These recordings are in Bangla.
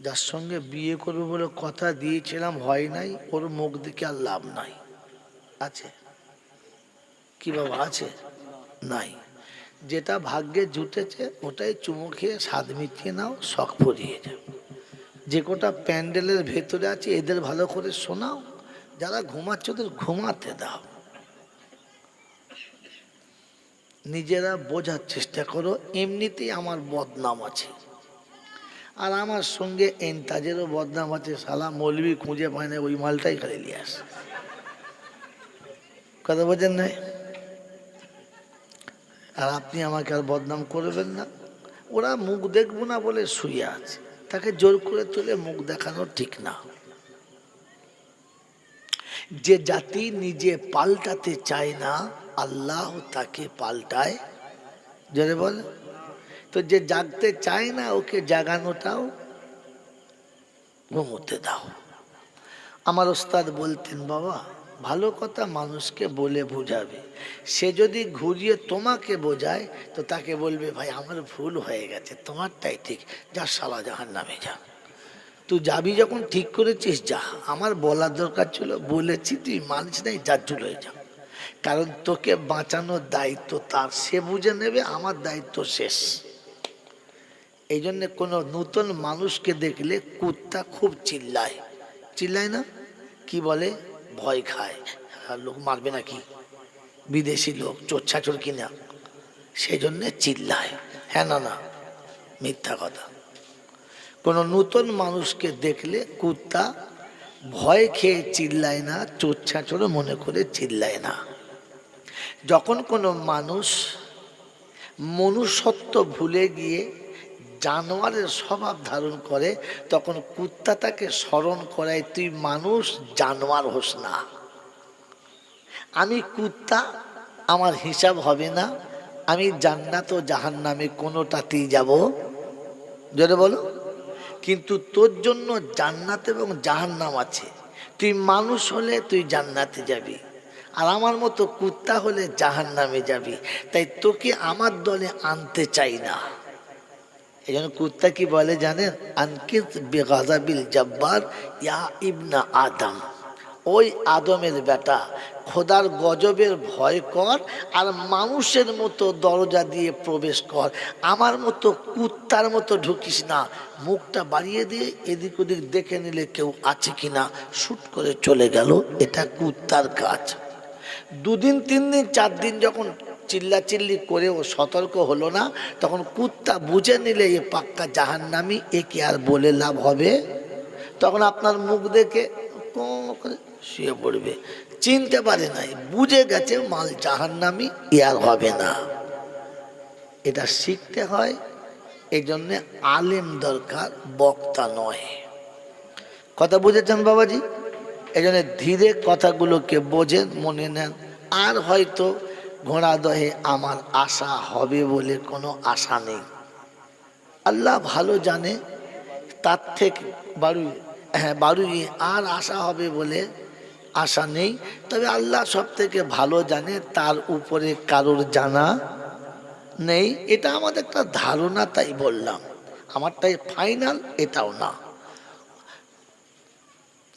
যার সঙ্গে বিয়ে করবে বলে কথা দিয়েছিলাম হয় নাই, ওর মুখ দেখে আর লাভ নাই। আছে কি বাবা? আছে? নাই। যেটা ভাগ্যে জুটেছে ওটাই চুমু খেয়ে স্বাদ মিটিয়ে নাও, শখ ফুরিয়ে যাবে। যে কোটা প্যান্ডেলের ভেতরে আছে এদের ভালো করে শোনাও, যারা ঘুমাচ্ছে ওদের ঘুমাতে দাও। নিজেরা বোঝার চেষ্টা করো এমনিতেই আমার বদনাম আছে, আর আমার সঙ্গে এনতাজেরও বদনাম আছে। শালা মৌলবি খুঁজে পায় না, ওই মালটাই খালি নিয়ে আসে। কথা বোঝেন নাই? আর আপনি আমাকে আর বদনাম করবেন না। ওরা মুখ দেখবো না বলে শুয়ে আছে, তাকে জোর করে তুলে মুখ দেখানো ঠিক না। যে জাতি নিজে পাল্টাতে চায় না আল্লাহ তাকে পাল্টায়। জোরে বল। তো যে জাগতে চায় না ওকে জাগানোটাও ঘুমোতে দাও। আমার ওস্তাদ বলতেন, বাবা ভালো কথা মানুষকে বলে বোঝাবে, সে যদি ঘুরিয়ে তোমাকে বোঝায় তো তাকে বলবে ভাই আমার ভুল হয়ে গেছে, তোমারটাই ঠিক, যা শালা জাহান্নামে যা। তুই যাবি যখন ঠিক করেছিস যা, আমার বলার দরকার ছিল, বলেছি তুই মানিস নাই, যা চলে যা। কারণ তোকে বাঁচানোর দায়িত্ব তার, সে বুঝে নেবে, আমার দায়িত্ব শেষ। এই জন্য কোনো নতুন মানুষকে দেখলে কুত্তা খুব চিল্লায়। চিল্লায় না? কি বলে? ভয় খায়, লোক মারবে নাকি, বিদেশি লোক চোর কিনা, সেই জন্যে চিল্লায়। হ্যাঁ না? না মিথ্যা কথা। কোনো নতুন মানুষকে দেখলে কুত্তা ভয় খেয়ে চিল্লায় না, চোর মনে করে চিল্লায় না। যখন কোনো মানুষ মনুষ্যত্ব ভুলে গিয়ে জানোয়ারের স্বভাব ধারণ করে তখন কুত্তা তাকে স্মরণ করায়, তুই মানুষ জানোয়ার হোস না। আমি কুত্তা, আমার হিসাব হবে না, আমি জান্নাত ও জাহান্নামে কোনোটাতেই যাব। জোরে বলো। কিন্তু তোর জন্য জান্নাত এবং জাহান্নাম আছে। তুই মানুষ হলে তুই জান্নাতে যাবি, আর আমার মতো কুত্তা হলে জাহান্নামে যাবি। তাই তোকে আমার দলে আনতে চাই না। এই জন্য কুত্তা কি বলে জানেন? আনকিত বেগাজাবিল জব্বার ইয়া ইবনা আদম, ওই আদমের বেটা, খোদার গজবের ভয় কর আর মানুষের মতো দরজা দিয়ে প্রবেশ কর, আমার মতো কুত্তার মতো ঢুকিস না। মুখটা বাড়িয়ে দিয়ে এদিক ওদিক দেখে নিলে কেউ আছে কিনা, শুট করে চলে গেল, এটা কুত্তার কাজ। দুদিন, 3 দিন, 4 দিন যখন চিল্লাচিল্লি করেও সতর্ক হলো না, তখন কুত্তা বুঝে নিলে এ পাক্কা জাহান্নামী, একে আর বলে লাভ হবে? তখন আপনার মুখ দেখে শুয়ে পড়বে। চিনতে পারে নাই, বুঝে গেছে মাল জাহান্নামী, এ আর হবে না। এটা শিখতে হয়। এই জন্যে আলেম দরকার, বক্তা নয়। কথা বুঝেছেন বাবাজি? এই জন্য ধীরে কথাগুলোকে বোঝেন, মনে নেন। আর হয়তো ঘোড়া দহে আমার আশা হবে বলে কোনো আশা নেই, আল্লাহ ভালো জানে। তার থেকে বাড়ুই আর আশা হবে বলে আশা নেই। তবে আল্লাহ সব থেকে ভালো জানে, তার উপরে কারোর জানা নেই। এটা আমাদের একটা ধারণা, তাই বললাম। আমারটাই ফাইনাল এটাও না।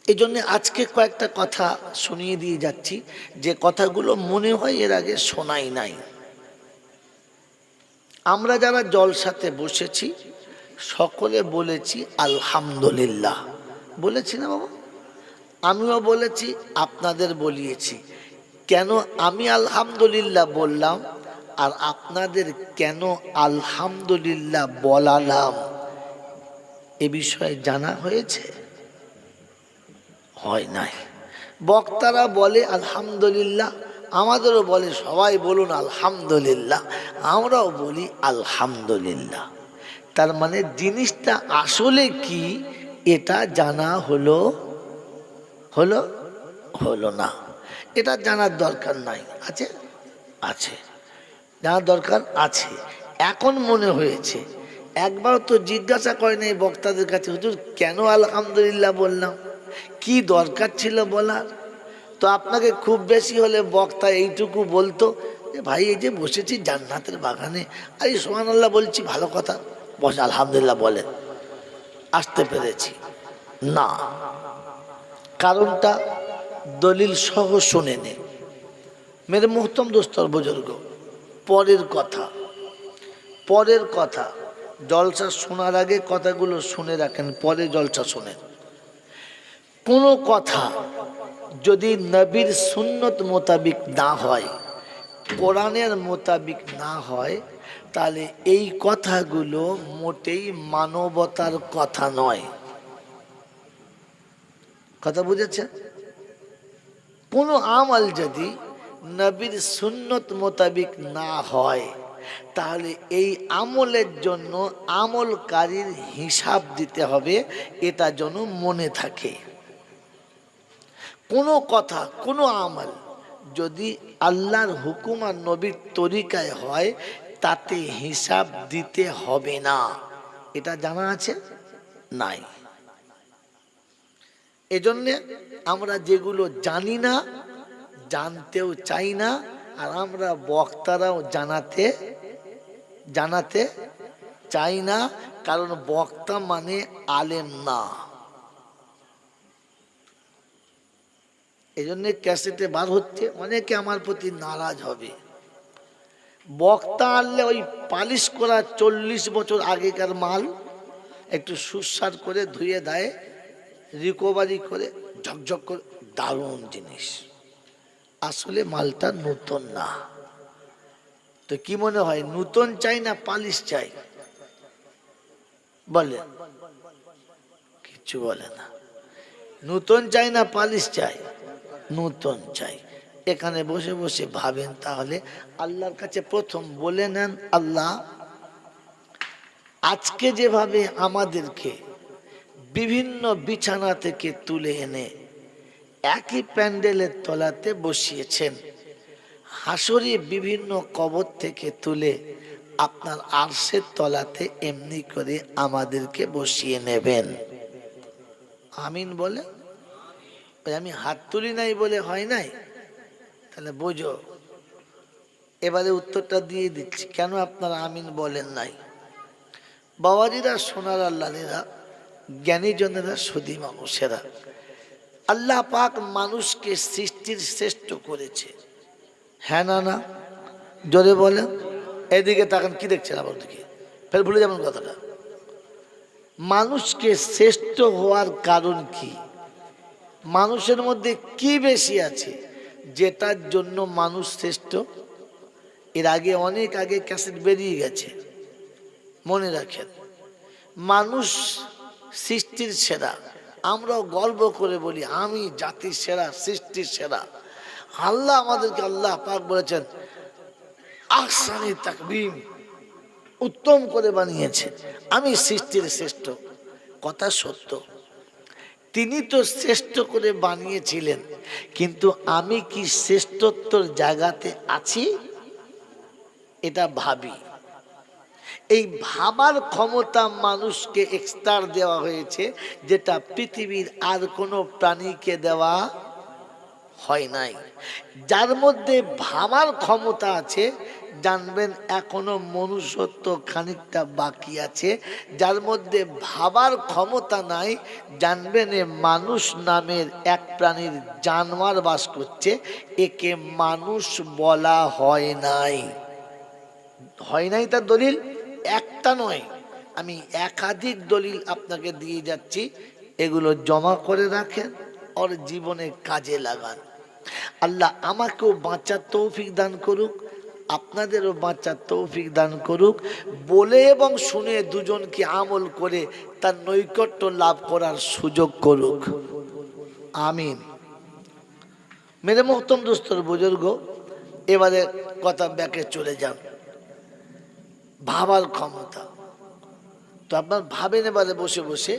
এই জন্যে আজকে কয়েকটা কথা শুনিয়ে দিয়ে যাচ্ছি, যে কথাগুলো মনে হয় এর আগে শোনাই নাই। আমরা যারা জলসাতে বসেছি সকলে বলেছি আলহামদুলিল্লাহ। বলেছি না বাবা? আমিও বলেছি, আপনাদের বলিয়েছি। কেন আমি আলহামদুলিল্লাহ বললাম আর আপনাদের কেন আলহামদুলিল্লাহ বলালাম, এ বিষয়ে জানা হয়েছে? হয় নাই। বক্তারা বলে আলহামদুলিল্লাহ, আমাদেরও বলে সবাই বলুন আলহামদুলিল্লাহ, আমরাও বলি আলহামদুলিল্লাহ। তার মানে জিনিসটা আসলে কি এটা জানা হলো না। এটা জানার দরকার নাই। আছে? আছে, জানার দরকার আছে। এখন মনে হয়েছে, একবার তো জিজ্ঞাসা করে নাই বক্তাদের কাছে, হুজুর কেন আলহামদুলিল্লাহ বললাম, কি দরকার ছিল বলার? তো আপনাকে খুব বেশি হলে বক্তা এইটুকু বলতো যে ভাই এই যে বসেছি জান্নাতের বাগানে, আরে সুবহানাল্লাহ বলছি, ভালো কথা, বস আলহামদুলিল্লাহ বলেন। আসতে পেরেছি না। কারণটা দলিল সহ শুনে নে মেরে মুহতরম দোস্তর বুজুর্গ। পরের কথা জলসা শোনার আগে কথাগুলো শুনে রাখেন, পরে জলসা শোনেন। কোনো কথা যদি নবীর সুন্নত মোতাবিক না হয়, কোরআনের মোতাবিক না হয়, তাহলে এই কথাগুলো মোটেই মানবতার কথা নয়। কথা বুঝেছেন? কোনো আমল যদি নবীর সুন্নত মোতাবিক না হয়, তাহলে এই আমলের জন্য আমলকারীর হিসাব দিতে হবে, এটা যেন মনে থাকে। কোনো কথা, কোনো আমল যদি আল্লাহর হুকুম আর নবীর তরিকায় হয়, তাতে হিসাব দিতে হবে না। এটা জানা আছে? নাই। এজন্যে আমরা যেগুলো জানি না, জানতেও চাই না, আর আমরা বক্তারাও জানাতে চাই না, কারণ বক্তা মানে আলেম না। এই জন্য ক্যাসেটে বার হচ্ছে, অনেকে আমার প্রতি নারাজ হবে। বক্তা আনলে ওই পালিশ করা 40 বছর আগেকার মাল একটু সুস্বাদ করে ধুয়ে দেয়, রিকভারি করে ঝকঝক করে, দারুণ জিনিস। আসলে মালটা নতুন না। তো কি মনে হয়, নতুন চাই না পালিশ চাই? বলে কিছু বলে না। নতুন চাই না পালিশ চাই? নতুন চাই। এখানে বসে বসে ভাবেন, তাহলে আল্লাহর কাছে প্রথম বলে নেন, আল্লাহ আজকে যেভাবে আমাদেরকে বিভিন্ন বিছানা থেকে তুলে এনে একই প্যান্ডেলের তলাতে বসিয়েছেন, হাসরে বিভিন্ন কবর থেকে তুলে আপনার আরশের তলাতে এমনি করে আমাদেরকে বসিয়ে নেবেন। আমিন বলে। আমি হাত তুলি নাই বলে হয় নাই, তাহলে বোঝো। এবারে উত্তরটা দিয়ে দিচ্ছি, কেন আপনারা আমিন বলেন নাই। বাবাজিরা, সোনার আল্লাহেরা, জ্ঞানীজনেরা, সুধী মানুষেরা, আল্লাহ পাক মানুষকে সৃষ্টির শ্রেষ্ঠ করেছে। হ্যাঁ না না? জোরে বলেন। এদিকে তাকান, কি দেখছেন আবার দিকে? ফের ভুলে যাবেন কথাটা। মানুষকে শ্রেষ্ঠ হওয়ার কারণ কি? মানুষের মধ্যে কি বেশি আছে যেটার জন্য মানুষ শ্রেষ্ঠ? এর আগে, অনেক আগে ক্যাসেট বেরিয়ে গেছে, মনে রাখেন। মানুষ সৃষ্টির সেরা। আমরাও গর্ব করে বলি, আমি জাতির সেরা, সৃষ্টির সেরা। আল্লাহ আমাদেরকে, আল্লাহ পাক বলেছেন আহসানি তাকবীম, উত্তম করে বানিয়েছে। আমি সৃষ্টির শ্রেষ্ঠ। কথা সত্য, তিনি তো শ্রেষ্ঠ করে বানিয়েছিলেন, কিন্তু আমি কি শ্রেষ্ঠত্বর জায়গাতে আছি? এটা ভাবি। এই ভাবার ক্ষমতা মানুষকে এক্সট্রা দেওয়া হয়েছে, যেটা পৃথিবীর আর কোনো প্রাণীকে দেওয়া হয় নাই। যার মধ্যে ভাবার ক্ষমতা আছে, জানবেন এখনো মনুষ্যত্ব খানিকটা বাকি আছে। যার মধ্যে ভাবার ক্ষমতা নাই, জানবেন এ মানুষ নামের এক প্রাণীর জানোয়ার বাস করছে, একে মানুষ বলা হয় নাই। হয় নাই তার দলিল একটা নয়, আমি একাধিক দলিল আপনাকে দিয়ে যাচ্ছি। এগুলো জমা করে রাখেন, ওর জীবনে কাজে লাগান। আল্লাহ আমাকেও বাঁচার তৌফিক দান করুক, আপনাদেরও বাঁচার তৌফিক দান করুক। বলে এবং শুনে দুজনকে আমল করে তার নৈকট্য লাভ করার সুযোগ করুক। আমিন। মেরে মোহতরম দোস্তর বুজুর্গ, এবারে কথা ব্যাকে চলে যান। ভাবার ক্ষমতা তো আপনার ভাবেন। এবারে বসে বসে,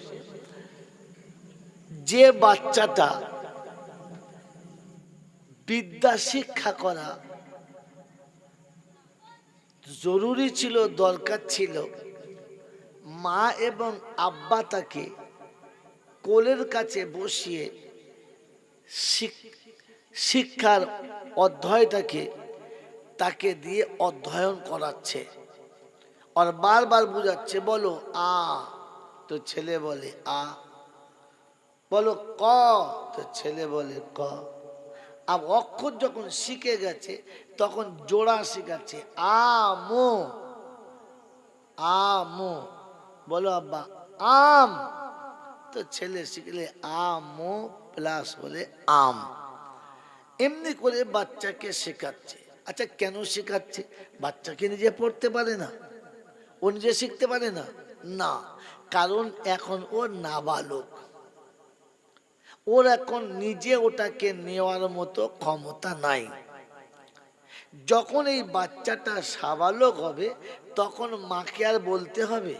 যে বাচ্চাটা বিদ্যা শিক্ষা করা জরুরি ছিল, দরকার ছিল, মা এবং আব্বা তাকে কোলের কাছে বসিয়ে শিক্ষার অধ্যায়টাকে তাকে দিয়ে অধ্যয়ন করাচ্ছে, আর বারবার বুঝাচ্ছে, বলো আ তো ছেলে বলে আ। বলো ক, তো ছেলে বলে ক। আর অক্ষর যখন শিখে গেছে তখন জোড়া শিখাচ্ছে আমো, আমো। বলো আব্বা আম, তো ছেলে শিখলে আমো প্লাস বলে আম। এমনি করে বাচ্চাকে শেখাচ্ছে। আচ্ছা কেন শেখাচ্ছে? বাচ্চাকে নিজে পড়তে পারে না, ও নিজে শিখতে পারে না? না, কারণ এখন ও নাবালক, ওর এখন নিজে ওটাকে নেওয়ার মতো ক্ষমতা নাই। যখন এই বাচ্চাটা সাবালক হবে তখন মাকে আর বলতে হবে?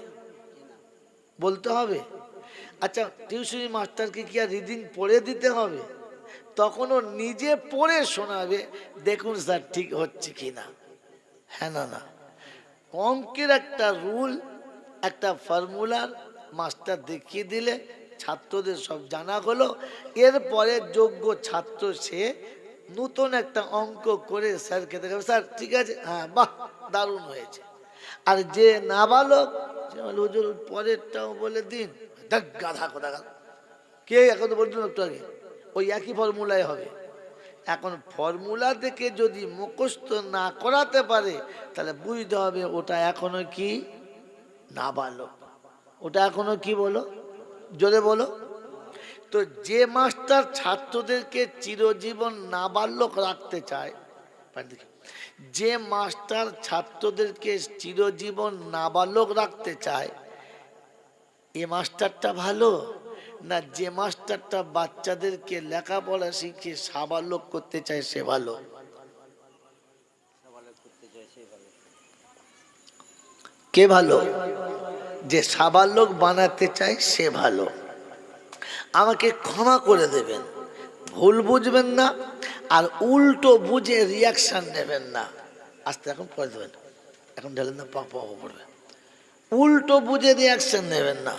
বলতে হবে? আচ্ছা টিউশনি মাস্টারকে কি আর রিডিং পড়ে দিতে হবে? তখন ও নিজে পড়ে শোনাবে, দেখুন স্যার ঠিক হচ্ছে কিনা। হ্যাঁ না না, অঙ্কের একটা রুল, একটা ফর্মুলার মাস্টার দেখিয়ে দিলে ছাত্রদের সব জানা হলো। এরপরে যোগ্য ছাত্র সে নতুন একটা অঙ্ক করে স্যারকে দেখাবে, স্যার ঠিক আছে, হ্যাঁ বাহ দারুণ হয়েছে। আর যে নাবালক হুজুর পরেরটাও বলে দিন, দেখ গাধা কোথা গেল, কে এখন বলছেন একটু আগে, ওই একই ফর্মুলায় হবে। এখন ফর্মুলা থেকে যদি মুখস্থ না করাতে পারে তাহলে বুঝতে হবে ওটা এখনো কি নাবালক, ওটা এখনো কি, বলো জোরে বলো। তো যে মাস্টার ছাত্রদেরকে চিরজীবন নাবালক রাখতে চায়, যে মাস্টার ছাত্রদেরকে চিরজীবন নাবালক রাখতে চায়, এ মাস্টারটা ভালো না যে মাস্টারটা বাচ্চাদেরকে লেখাপড়া শিখে সাবালক করতে চায় সে ভালো? কে ভালো? যে সাবালক বানাতে চায় সে ভালো। আমাকে ক্ষমা করে দেবেন, ভুল বুঝবেন না আর উল্টো বুঝে রিয়াকশন নেবেন না। আস্তে এখন পরে দেবেন, এখন ঢেলেন না, পা পড়বে। উল্টো বুঝে রিয়াকশন নেবেন না,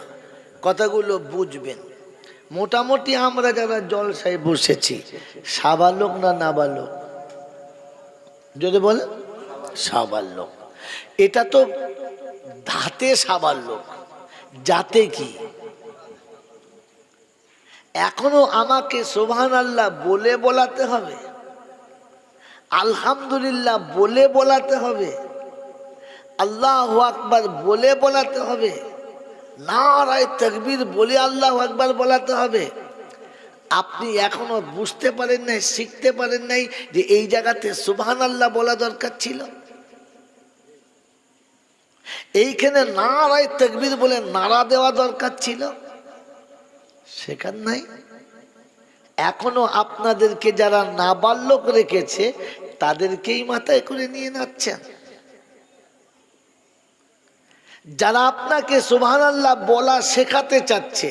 কথাগুলো বুঝবেন। মোটামুটি আমরা যারা জলসায় বসেছি সাবালক না নাবালক? যদি বলে সাবালক। এটা তো ধাতে সাবালক, যাতে কি এখনো আমাকে সুবহানাল্লাহ বলে বলাতে হবে, আলহামদুলিল্লাহ বলে বলাতে হবে, আল্লাহু আকবার বলে বলাতে হবে, নারায়ে তাকবীর বলে আল্লাহু আকবার বলাতে হবে। আপনি এখনো বুঝতে পারেন নাই, শিখতে পারেন নাই যে এই জায়গাতে সুবহানাল্লাহ বলা দরকার ছিল। এইখানে নারায়ে তাকবীর বলে নারা দেওয়া দরকার ছিল, শেখার নাই। এখনো আপনাদেরকে যারা নাবালক রেখেছে তাদেরকেই মাথায় করে নিয়ে নাচছেন। যারা আপনাকে সুবহানাল্লাহ বলা শেখাতে চাচ্ছে,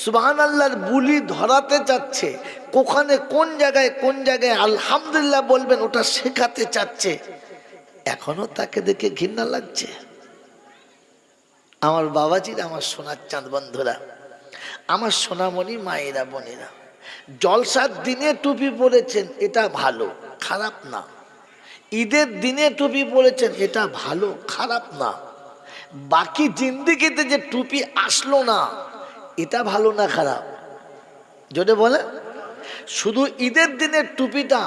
সুবহানাল্লাহর বুলি ধরাতে চাচ্ছে, কোখানে কোন জায়গায় আলহামদুলিল্লাহ বলবেন ওটা শেখাতে চাচ্ছে, এখনো তাকে দেখে ঘৃণা লাগছে। আমার বাবাজির, আমার সোনার চাঁদ বন্ধুরা, আমার সোনামণি মায়েরা বোনেরা, জলসার দিনে টুপি পরেছেন এটা ভালো, খারাপ না। ঈদের দিনে টুপি পরেছেন এটা ভালো, খারাপ না। বাকি জিন্দেগিতে যে টুপি আসলো না এটা ভালো না খারাপ? যদি বলে শুধু ঈদের দিনের টুপিটা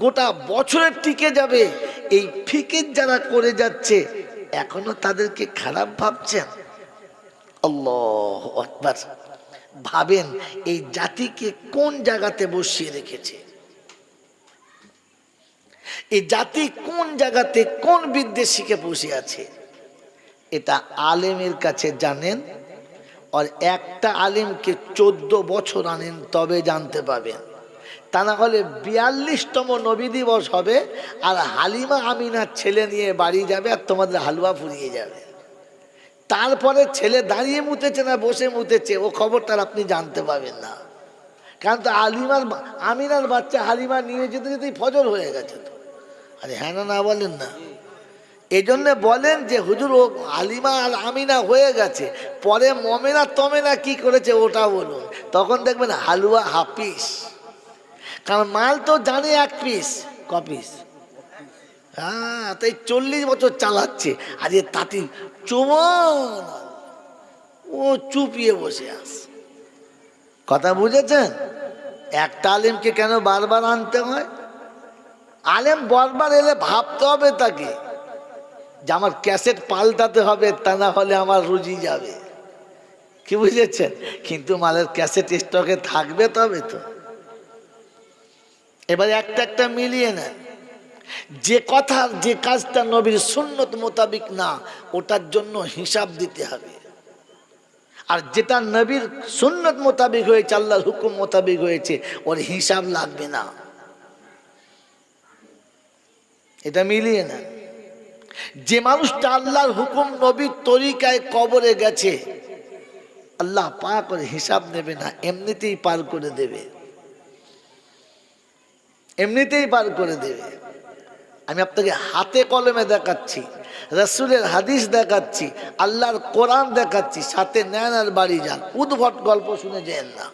গোটা বছরের টিকে যাবে, এই ফিকির যারা করে যাচ্ছে এখনো তাদেরকে খারাপ ভাবছেন? আল্লাহু আকবার। ভাবেন এই জাতিকে কোন জায়গাতে বসিয়ে রেখেছে, এই জাতি কোন জায়গাতে কোন বিদ্যে শিখে বসে আছে। এটা আলেমের কাছে জানেন, আর একটা আলেমকে 14 বছর আনেন তবে জানতে পাবেন। তা না হলে 42তম নবী দিবস হবে আর হালিমা আমিনার ছেলে নিয়ে বাড়ি যাবে আর তোমাদের হালুয়া ফুরিয়ে যাবে। তারপরে ছেলে দাঁড়িয়ে মুতেছে না বসে মুতেছে ও খবরটা আপনি জানতে পাবেন না, কারণ তো আমিনার বাচ্চা হালিমা নিয়ে যেতে যেতেই ফজর হয়ে গেছে। তো আরে হ্যাঁ না বলেন না? এই জন্য বলেন যে হুজুর ও হালিমা আর আমিনা হয়ে গেছে, পরে মমেনা তমেনা কি করেছে ওটা বলুন, তখন দেখবেন হালুয়া হাফিস। কারণ মাল তো জানে 1 পিস, ক পিস? হ্যাঁ, তাই 40 বছর চালাচ্ছে। আর এ তাঁতি চুমন ও চুপিয়ে বসে আছে। কথা বুঝেছেন? একটা আলেমকে কেন বারবার আনতে হয়? আলেম বারবার এলে ভাবতে হবে তাকে যে আমার ক্যাসেট পাল্টাতে হবে, তা না হলে আমার রুজি যাবে। কি বুঝেছেন? কিন্তু মালের ক্যাসেট স্টকে থাকবে তবে তো। এবার একটা একটা মিলিয়ে নেন। যে কথা যে কাজটা নবীর সুন্নত মোতাবিক না, ওটার জন্য হিসাব দিতে হবে। আর যেটা নবীর সুন্নত মোতাবিক হয়েছে, আল্লাহর হুকুম মোতাবিক হয়েছে, ওর হিসাব লাগবে না। এটা মিলিয়ে নেন। যে মানুষটা আল্লাহর হুকুম নবীর তরিকায় কবরে গেছে, আল্লাহ পাক করে হিসাব নেবে না, এমনিতেই পার করে দেবে, এমনিতেই পার করে দেবে। আমি আপনাকে হাতে কলমে দেখাচ্ছি, রাসূলের হাদিস দেখাচ্ছি, আল্লাহর কোরআন দেখাচ্ছি, সাথে নেন আর বাড়ি যান। উদ্ভট গল্প শুনে যেন না।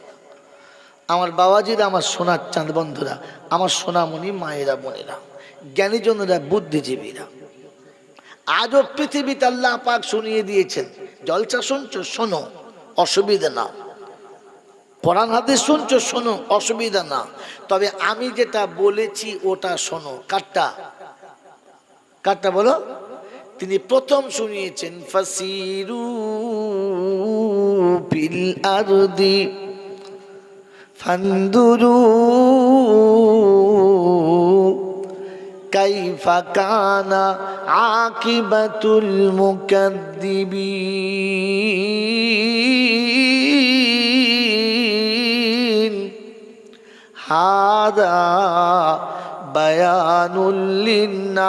আমার বাবাজিরা, আমার সোনার চাঁদ বন্ধুরা, আমার সোনামণি মায়েরা, বোনেরা, জ্ঞানীজনেরা, বুদ্ধিজীবীরা, আজও পৃথিবীতে আল্লাহ পাক শুনিয়ে দিয়েছেন, জলসা শুনছো শোনো, অসুবিধা না। কোরআন হাদিস শুনছো শোনো, অসুবিধা না। তবে আমি যেটা বলেছি ওটা শোনো। কারটা কারটা বলো? তিনি প্রথম শুনিয়েছেন ফাসিরু ফিল আরদি ফানদুরু কাইফা কানা আকিবাতুল মুকাদ্দিবিন হাদা বায়ানুল লিন্নাস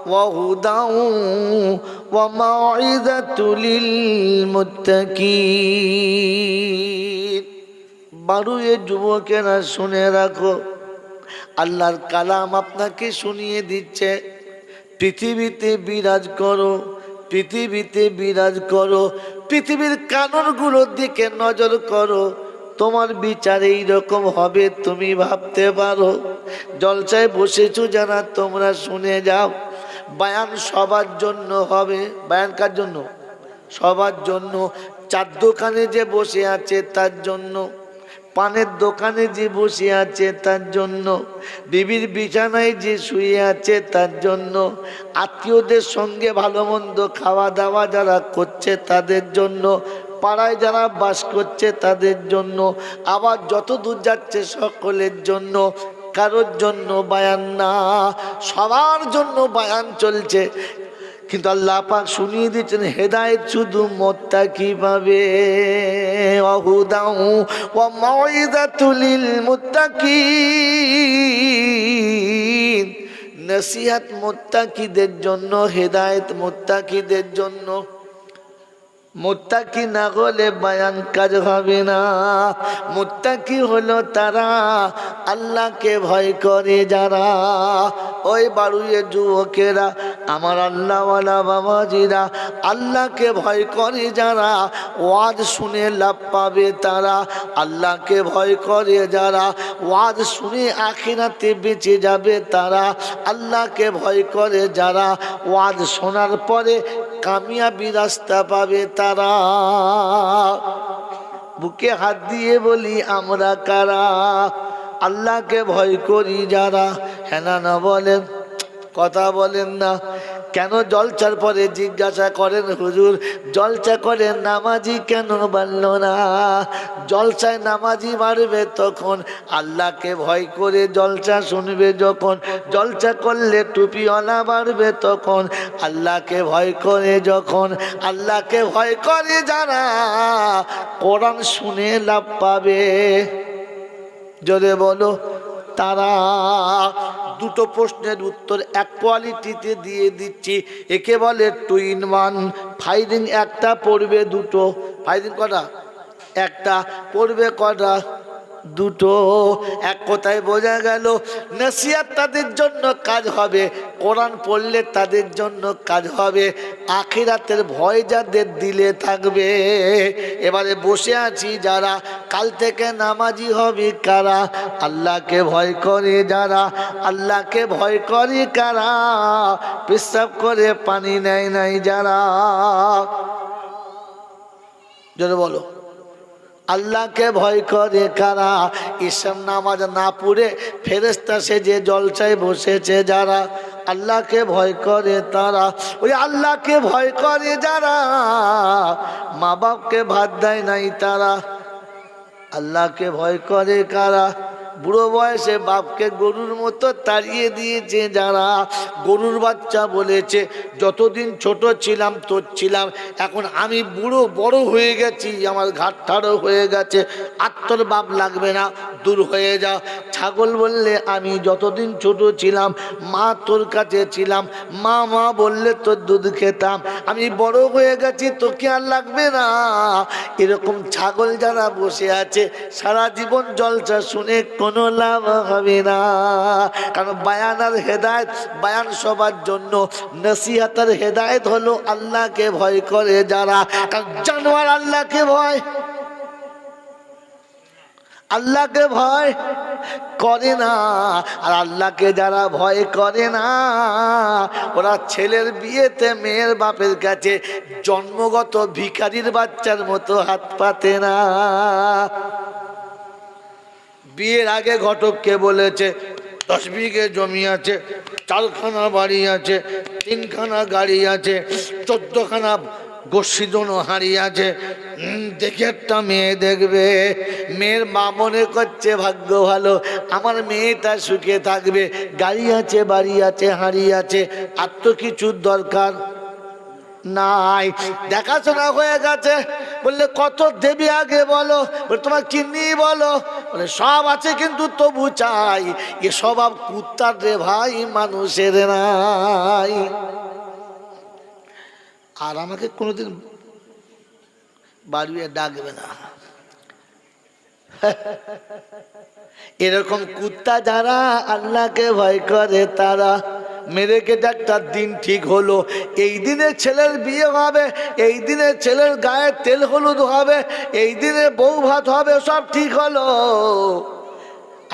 ওয়া হুদাউ ওয়া মাউইযাতুল লিল মুত্তাকিন। বারুয়ে যুবকেরা শুনে রাখো, আল্লাহর কালাম আপনাকে শুনিয়ে দিচ্ছে, পৃথিবীতে বিরাজ করো, পৃথিবীতে বিরাজ করো, পৃথিবীর কানুনগুলোর দিকে নজর করো। তোমার বিচার এইরকম হবে তুমি ভাবতে পারো? জলসায় বসেছো যারা, তোমরা শুনে যাও, বায়ান সবার জন্য হবে। বায়ান কার জন্য? সবার জন্য। চার দোকানে যে বসে আছে তার জন্য, পানের দোকানে যে বসে আছে তার জন্য, বিবির বিছানায় যে শুয়ে আছে তার জন্য, আত্মীয়দের সঙ্গে ভালো মন্দ খাওয়া দাওয়া যারা করছে তাদের জন্য, পাড়ায় যারা বাস করছে তাদের জন্য, আবার যত দূর যাচ্ছে সকলের জন্য। কারোর জন্য বায়ান না, সবার জন্য বায়ান চলছে। কিন্তু আল্লাহ পাক শুনিয়ে দিচ্ছেন হেদায়েত শুধু মুত্তাকি পাবে। ওয়াহুদাউ ওয়া মাউইযাতুল লিল মুত্তাকিন। নসিহত মুত্তাকিদের জন্য, হেদায়েত মুত্তাকিদের জন্য। মুত্তাকি না হলে বায়ান কাজ হবে না। মুত্তাকি হলো তারা আল্লাহকে ভয় করে যারা। ওই বাড়ুয়ে যুবকেরা, আমার আল্লাহওয়ালা বাবাজিরা, আল্লাহকে ভয় করে যারা, ওয়াজ শুনে লাভ পাবে তারা। আল্লাহকে ভয় করে যারা, ওয়াজ শুনে আখিরাতে বেঁচে যাবে তারা। আল্লাহকে ভয় করে যারা, ওয়াজ শোনার পরে কামিয়াবি রাস্তা পাবে তারা। বুকে হাত দিয়ে বলি আমরা কারা? আল্লাহকে ভয় করি যারা। হ্যাঁ না বলেন? কথা বলেন না কেন? জলসার পরে জিজ্ঞাসা করেন, হুজুর জলসা করেন নামাজি কেন বাড়ল না? জলসায় নামাজি বাড়বে তখন, আল্লাহকে ভয় করে জলসা শুনবে যখন। জলসা করলে টুপিওয়ালা বাড়বে তখন, আল্লাহকে ভয় করে যখন। আল্লাহকে ভয় করে যারা, কোরআন শুনে লাভ পাবে। জোরে বলো তারা। দুটো প্রশ্নের উত্তর এক কোয়ালিটিতে দিয়ে দিচ্ছি। একে বলে 2 in 1। ফাইরিং একটা পড়বে দুটো। ফাইরিং কটা? একটা। পড়বে কটা? দুটো। এক কথায় বোঝা গেল নসিহত তাদের জন্য কাজ হবে, কোরআন পড়লে তাদের জন্য কাজ হবে, আখিরাতের ভয় যাদের দিলে থাকবে। এবারে বসে আছি যারা, কাল থেকে নামাজি হবে কারা? আল্লাহকে ভয় করে যারা, আল্লাহকে ভয় করে কারা? পেশাব করে পানি নেয় নাই যারা। জোরে বলো, আল্লাহকে ভয় করে কারা? ঈশান নামাজ না পড়ে ফেরেশতা সেজে জলসায় বসেছে যারা, আল্লাহকে ভয় করে তারা। ওই আল্লাহকে ভয় করে যারা, মা বাপকে ভাত দেয় নাই তারা, আল্লাহকে ভয় করে কারা? বুড়ো বয়সে বাপকে গরুর মতো তাড়িয়ে দিয়েছে যারা, গরুর বাচ্চা বলেছে যতদিন ছোট ছিলাম তোর ছিলাম, এখন আমি বুড়ো বড় হয়ে গেছি, আমার ঘাট ঠাড়ো হয়ে গেছে, আর তোর বাপ লাগবে না, দূর হয়ে যা। ছাগল বললে আমি যতদিন ছোট ছিলাম মা তোর কাছে ছিলাম, মা মা বললে তোর দুধ খেতাম, আমি বড় হয়ে গেছি তোকে আর লাগবে না। এরকম ছাগল যারা বসে আছে সারা জীবন জলসা শুনে কোনো লাভ হবে না। কারণ বায়ান আর হেদায়েত, বায়ান সবার জন্য, নসিহত আর হেদায়েত হলো আল্লাহকে ভয় করে যারা। কারণ জানোয়ার আল্লাহকে ভয়, আল্লাহকে ভয় করে না। আর আল্লাহকে যারা ভয় করে না ওরা ছেলের বিয়েতে মেয়ের বাপের কাছে জন্মগত ভিখারির বাচ্চার মতো হাত পাতে না। বিয়ের আগে ঘটককে বলেছে 10 বিঘে জমি আছে, 4খানা বাড়ি আছে, 3খানা গাড়ি আছে, 14খানা গোষ্ঠীজন হারিয়ে আছে, দেখে একটা মেয়ে দেখবে। মেয়ের মা মনে করছে ভাগ্য ভালো, আমার মেয়েটা সুখে থাকবে, গাড়ি আছে, বাড়ি আছে, হাড়ি আছে, আর তো কিছুর দরকার নাই, দেখাশোনা হয়ে গেছে। বললে কত দেবী আগে বলো? বলে তোমার কিন্নি বলো? বলে সব আছে কিন্তু তবু চাই। এ স্বভাব কুত্তার রে ভাই, মানুষের নাই। আর আমাকে কোনোদিন বাড়িয়ে ডাকবে না। এরকম কুত্তা যারা আল্লাহকে ভয় করে তারা। মেরে কেটে একটা দিন ঠিক হলো, এই দিনে ছেলের বিয়ে হবে, এই দিনে ছেলের গায়ে তেল হলুদ হবে, এই দিনে বউ ভাত হবে, সব ঠিক হলো।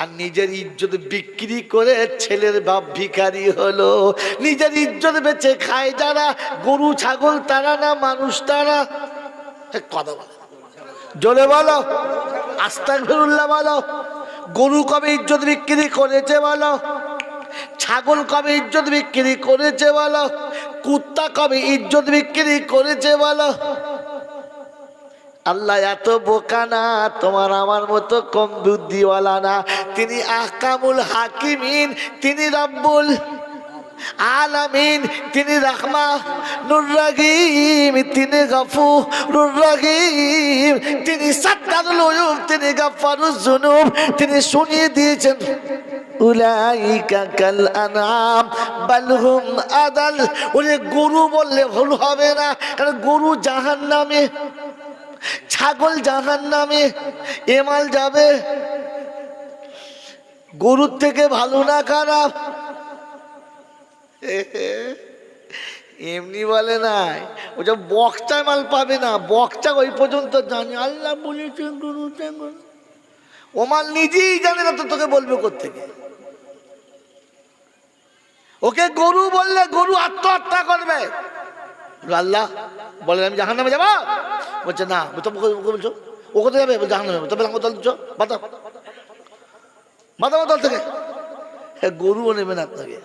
আর নিজের ইজ্জত বিক্রি করে ছেলের বাপ ভিখারি হলো। নিজের ইজ্জত বেচে খায় যারা, গরু ছাগল তারা না, মানুষ তারা। কথা বলে জোরে বলো, আস্তাগফিরুল্লাহ বলো। গরু কবে ইজ্জত বিক্রি করেছে বলো? ছাগল কবে ইজ্জত বিক্রি করেছে বলো? কুত্তা কবে ইজ্জত বিক্রি করেছে বলো? আল্লাহ এত বোকা না, তোমার আমার মতো কম বুদ্ধিওয়ালা না। তিনি আহকামুল হাকিমিন, তিনি রব্বুল আলামিন, তিনি রহমানুর রহিম, তিনি গফুরুর রহিম, তিনি সাত্তারুল উয়ুব, তিনি গফফারুজ যুনুব। তিনি শুনিয়ে দিয়েছেন উলাইকা কাল আনআম বাল হুম আদাল। ওরে গরু বললে ভুল হবে না, কারণ গরু জাহান্নামে, ছাগল জাহান্নামে, এমাল যাবে। গরুর থেকে ভালো না খারাপ? এমনি বলে নাই, ওটা বক্সা মাল পাবে না, বক্সা ওই পর্যন্ত জানি। আল্লাহ বলেছে গরু ছাগল, ও মাল নিজেই জানে না তো তোকে বলবে কোত্থেকে? ওকে গরু বললে গরু আত্মহত্যা করবে। আল্লাহ বলে আমি জাহান্নামে যাবো? বলছে না। বলছো ও কোথায় যাবে? জাহান্নামে। তবে দল দিচ্ছ বাতা বাতা দল থেকে, গরুও নেবে না আপনাকে।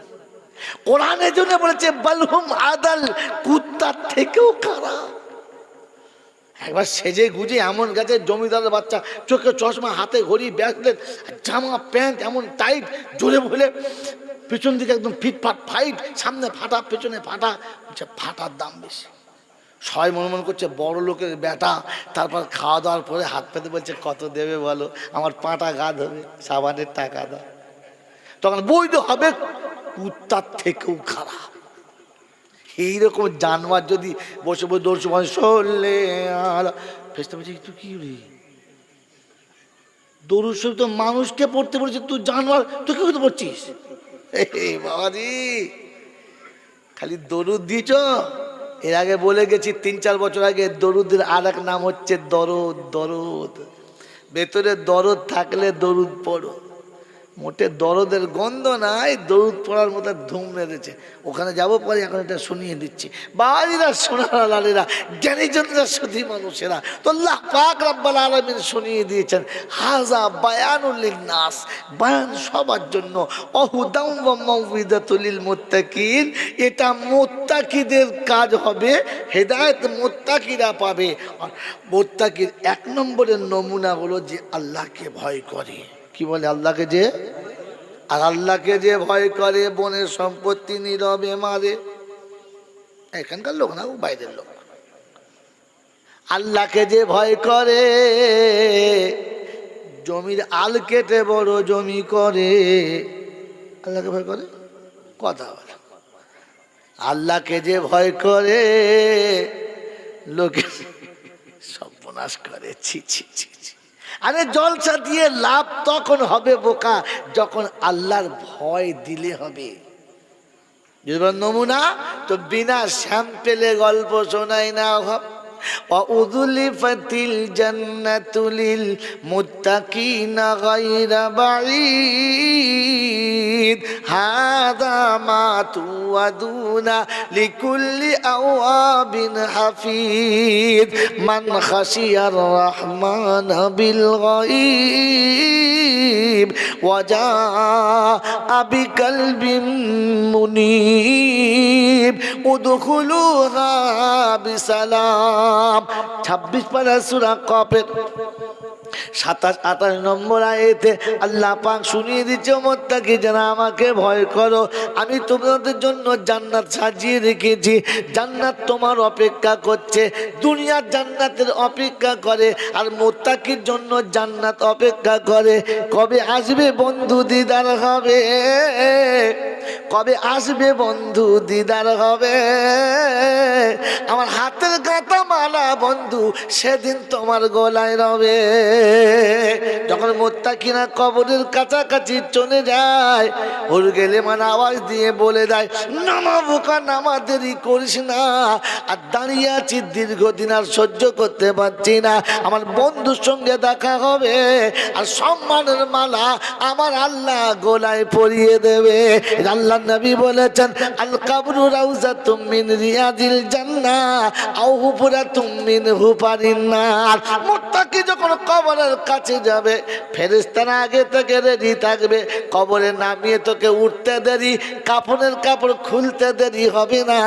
কোরআনের জন্য বলেছে বালহুম আদাল, কুত্তার থেকেও খারাপ। একবার সেজে গুজে এমন গেছে জমিদারের বাচ্চা, চোখে চশমা, হাতে ঘড়ি, ব্যাসলেট, জামা প্যান্ট এমন টাইট, জোরে বলে পিছন দিকে একদম ফিটফাট ফাইট, সামনে ফাটা পেছনে ফাটা। বলছে ফাটার দাম বেশি। সবাই মনে মনে করছে বড় লোকের বেটা। তারপর খাওয়া দাওয়ার পরে হাত পেতে বলছে কত দেবে বলো? আমার পাটা গা ধোবে, সাবানের টাকা দাও। তখন বৈধ হবে, কুত্তার থেকেও খারাপ। এইরকম জানোয়ার যদি বসে বসে দৌড়ছে সরলে আর ফেসতে বলছে একটু কি রে দরুদ শরীফ তো মানুষকে পড়তে বলেছে, তুই জানোয়ার তুই কি করতে পড়ছিস? বাবাজি খালি দরুদ দিয়েছ। এর আগে বলে গেছি 3-4 বছর আগে, দরুদের আর এক নাম হচ্ছে দরদ। দরদ ভেতরে দরদ থাকলে দরুদ পড়ো। মোটে দরদের গন্ধ নাই, দরুদ পড়ার মতো ধুম মেরেছে। ওখানে যাবো পরে, এখন এটা শুনিয়ে দিচ্ছি। বাড়িরা সোনারা লালেরা জ্ঞানী জনরা সুধী মানুষেরা তো আল্লাহ পাক রব্বুল আলামিন শুনিয়ে দিয়েছেন, হাজা বায়ানুল লিন্নাস, বায়ান সবার জন্য, অহুদাউ ওয়া মাউইদাতুল লিল মুত্তাকিন, এটা মুত্তাকিদের কাজ হবে, হেদায়েত মুত্তাকিরা পাবে। আর মুত্তাকির 1 নম্বরের নমুনা হলো যে আল্লাহকে ভয় করে। কি বলে? আল্লাহকে যে, আর আল্লাহকে যে ভয় করে বনের সম্পত্তি নীরবে মারে। এখানকার লোক না, ও বাইরের লোক। আল্লাহকে যে ভয় করে জমির আল কেটে বড় জমি করে। আল্লাহকে ভয় করে, কথা বলে। আল্লাহকে যে ভয় করে লোকে সর্বনাশ করে। ছি ছি ছি ছি। আরে জলসা দিয়ে লাভ তখন হবে বোকা, যখন আল্লাহর ভয় দিলে হবে। নমুনা তো বিনা স্যাম্পেলে গল্প শোনাই না। ওয়াউযলিফাতিল জান্নাতু লিল মুত্তাকিনা গায়রা বাঈদ, হাযা মা তুআদুনা লিকুল্লি আওয়াবিন হাফিজ, মান খাশিয়ার রাহমানা বিল গায়ব ওয়া জাআ বিকলবিন মুনীব উদখুলুহা বিসালাম। 26 পারা সূরা কফের 27-28 নম্বর আয়াতে আল্লাহ পাক শুনিয়ে দিচ্ছে, মুত্তাকি যারা আমাকে ভয় করো, আমি তোমাদের জন্য জান্নাত সাজিয়ে রেখেছি। জান্নাত তোমার অপেক্ষা করছে, দুনিয়ার জান্নাতের অপেক্ষা করে, আর মুত্তাকির জন্য জান্নাত অপেক্ষা করে। কবে আসবে বন্ধু দিদার হবে? কবে আসবে বন্ধু দিদার হবে? আমার হাতের গাঁথা মালা বন্ধু সেদিন তোমার গলায় রবে। যখন মুত্তাকিনা কবরের কাছাকাছি চলে যায়, ওর গেলে মানে আওয়াজ দিয়ে বলে দেয়, নামা বোকা নামা, দেরি করিস না। আর দাঁড়িয়ে আছি দীর্ঘদিন, আর সহ্য করতে পারছি না, আমার বন্ধুর সঙ্গে দেখা হবে, আর সম্মানের মালা আমার আল্লাহ গলায় পরিয়ে দেবে। আল্লাহ নবী বলেছেন, আল কাবরু রাউযাতুম মিন রিয়াদিল জান্নাহ আও হুফরাতুম মিন হুফারিন নার। মুত্তাকি যখন কবরের কাছে যাবে, ফেরেশতারা আগে থেকে রেডি থাকবে, কবরে নামিয়ে তোকে উঠতে দেরি, কাফনের কাপড় খুলতে দেরি হবে না।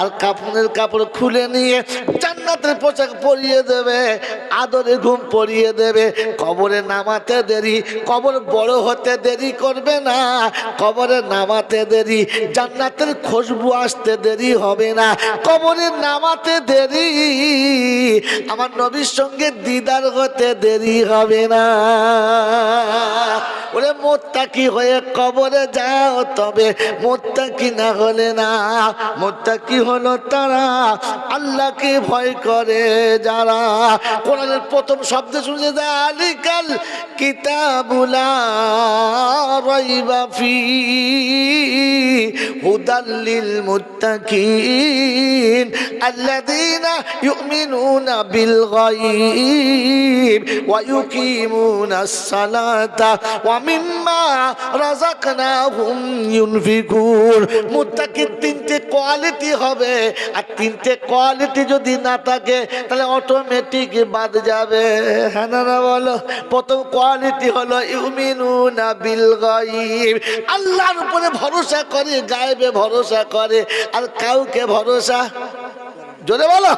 আর কাফনের কাপড় খুলে নিয়ে জান্নাতের পোশাক পরিয়ে দেবে, আদরে ঘুম পরিয়ে দেবে। কবরে নামাতে দেরি, কবর বড় হতে দেরি করবে না, কবরে নামাতে দেরি, জান্নাতের খুশবু আসতে দেরি হবে না, কবরে নামাতে দেরি, আমার নবীর সঙ্গে দিদার হতে দেরি হবে না। ওরে মুত্তাকি হয়ে কবরে যাও, তবে মুত্তাকি না হলে না। মুত্তাকি হলো তারা আল্লাহকে ভয় করে যারা। কোরআনের প্রথম শব্দ শুনে যালিকাল কিতাবুল লা রাইবা ফীহি হুদাল লিল মুত্তাকিন আল্লাযীনা ইউমিনুনা বিল গায়ব ওয়া ইউকিমুনাস সালাতা ওয়া মিম্মা রাযাকনাহুম ইউনফিকুন। মুত্তাকির 3টে কোয়ালিটি হবে, আর 3টে কোয়ালিটি যদি না থাকে তাহলে অটোমেটিক বাদ যাবে। হ্যাঁ না বলো? প্রথম কোয়ালিটি হলো ইউমিনুনা বিল গায়ব, আল্লাহর উপরে ভরসা করে, গায়েবে ভরসা করে, আর কাউকে ভরসা, জোরে বলো,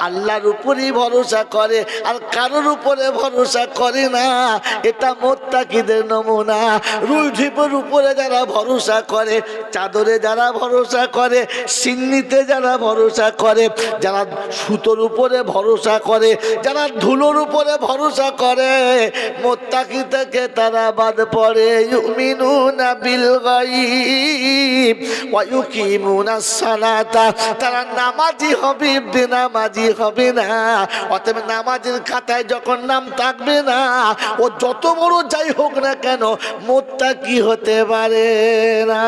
আল্লাহর উপরেই ভরসা করে, আর কারোর উপরে ভরসা করে না। এটা মুত্তাকিদের নমুনা। রুই ঢিপের উপরে যারা ভরসা করে, চাদরে যারা ভরসা করে, সিন্নিতে যারা ভরসা করে, যারা সুতোর উপরে ভরসা করে, যারা ধুলোর উপরে ভরসা করে, মুত্তাকি থেকে তারা বাদ পড়ে। ইউমিনুনা বিল গায়ব ওয়া ইউকিমুনাস সালাতা, তারা নামাজি হবে, বেনামাজি হবে না। অতএব নামাজের খাতায় যখন নাম থাকবে না, ও যত বড় যাই হোক না কেন মুত্তাকি হতে পারে না।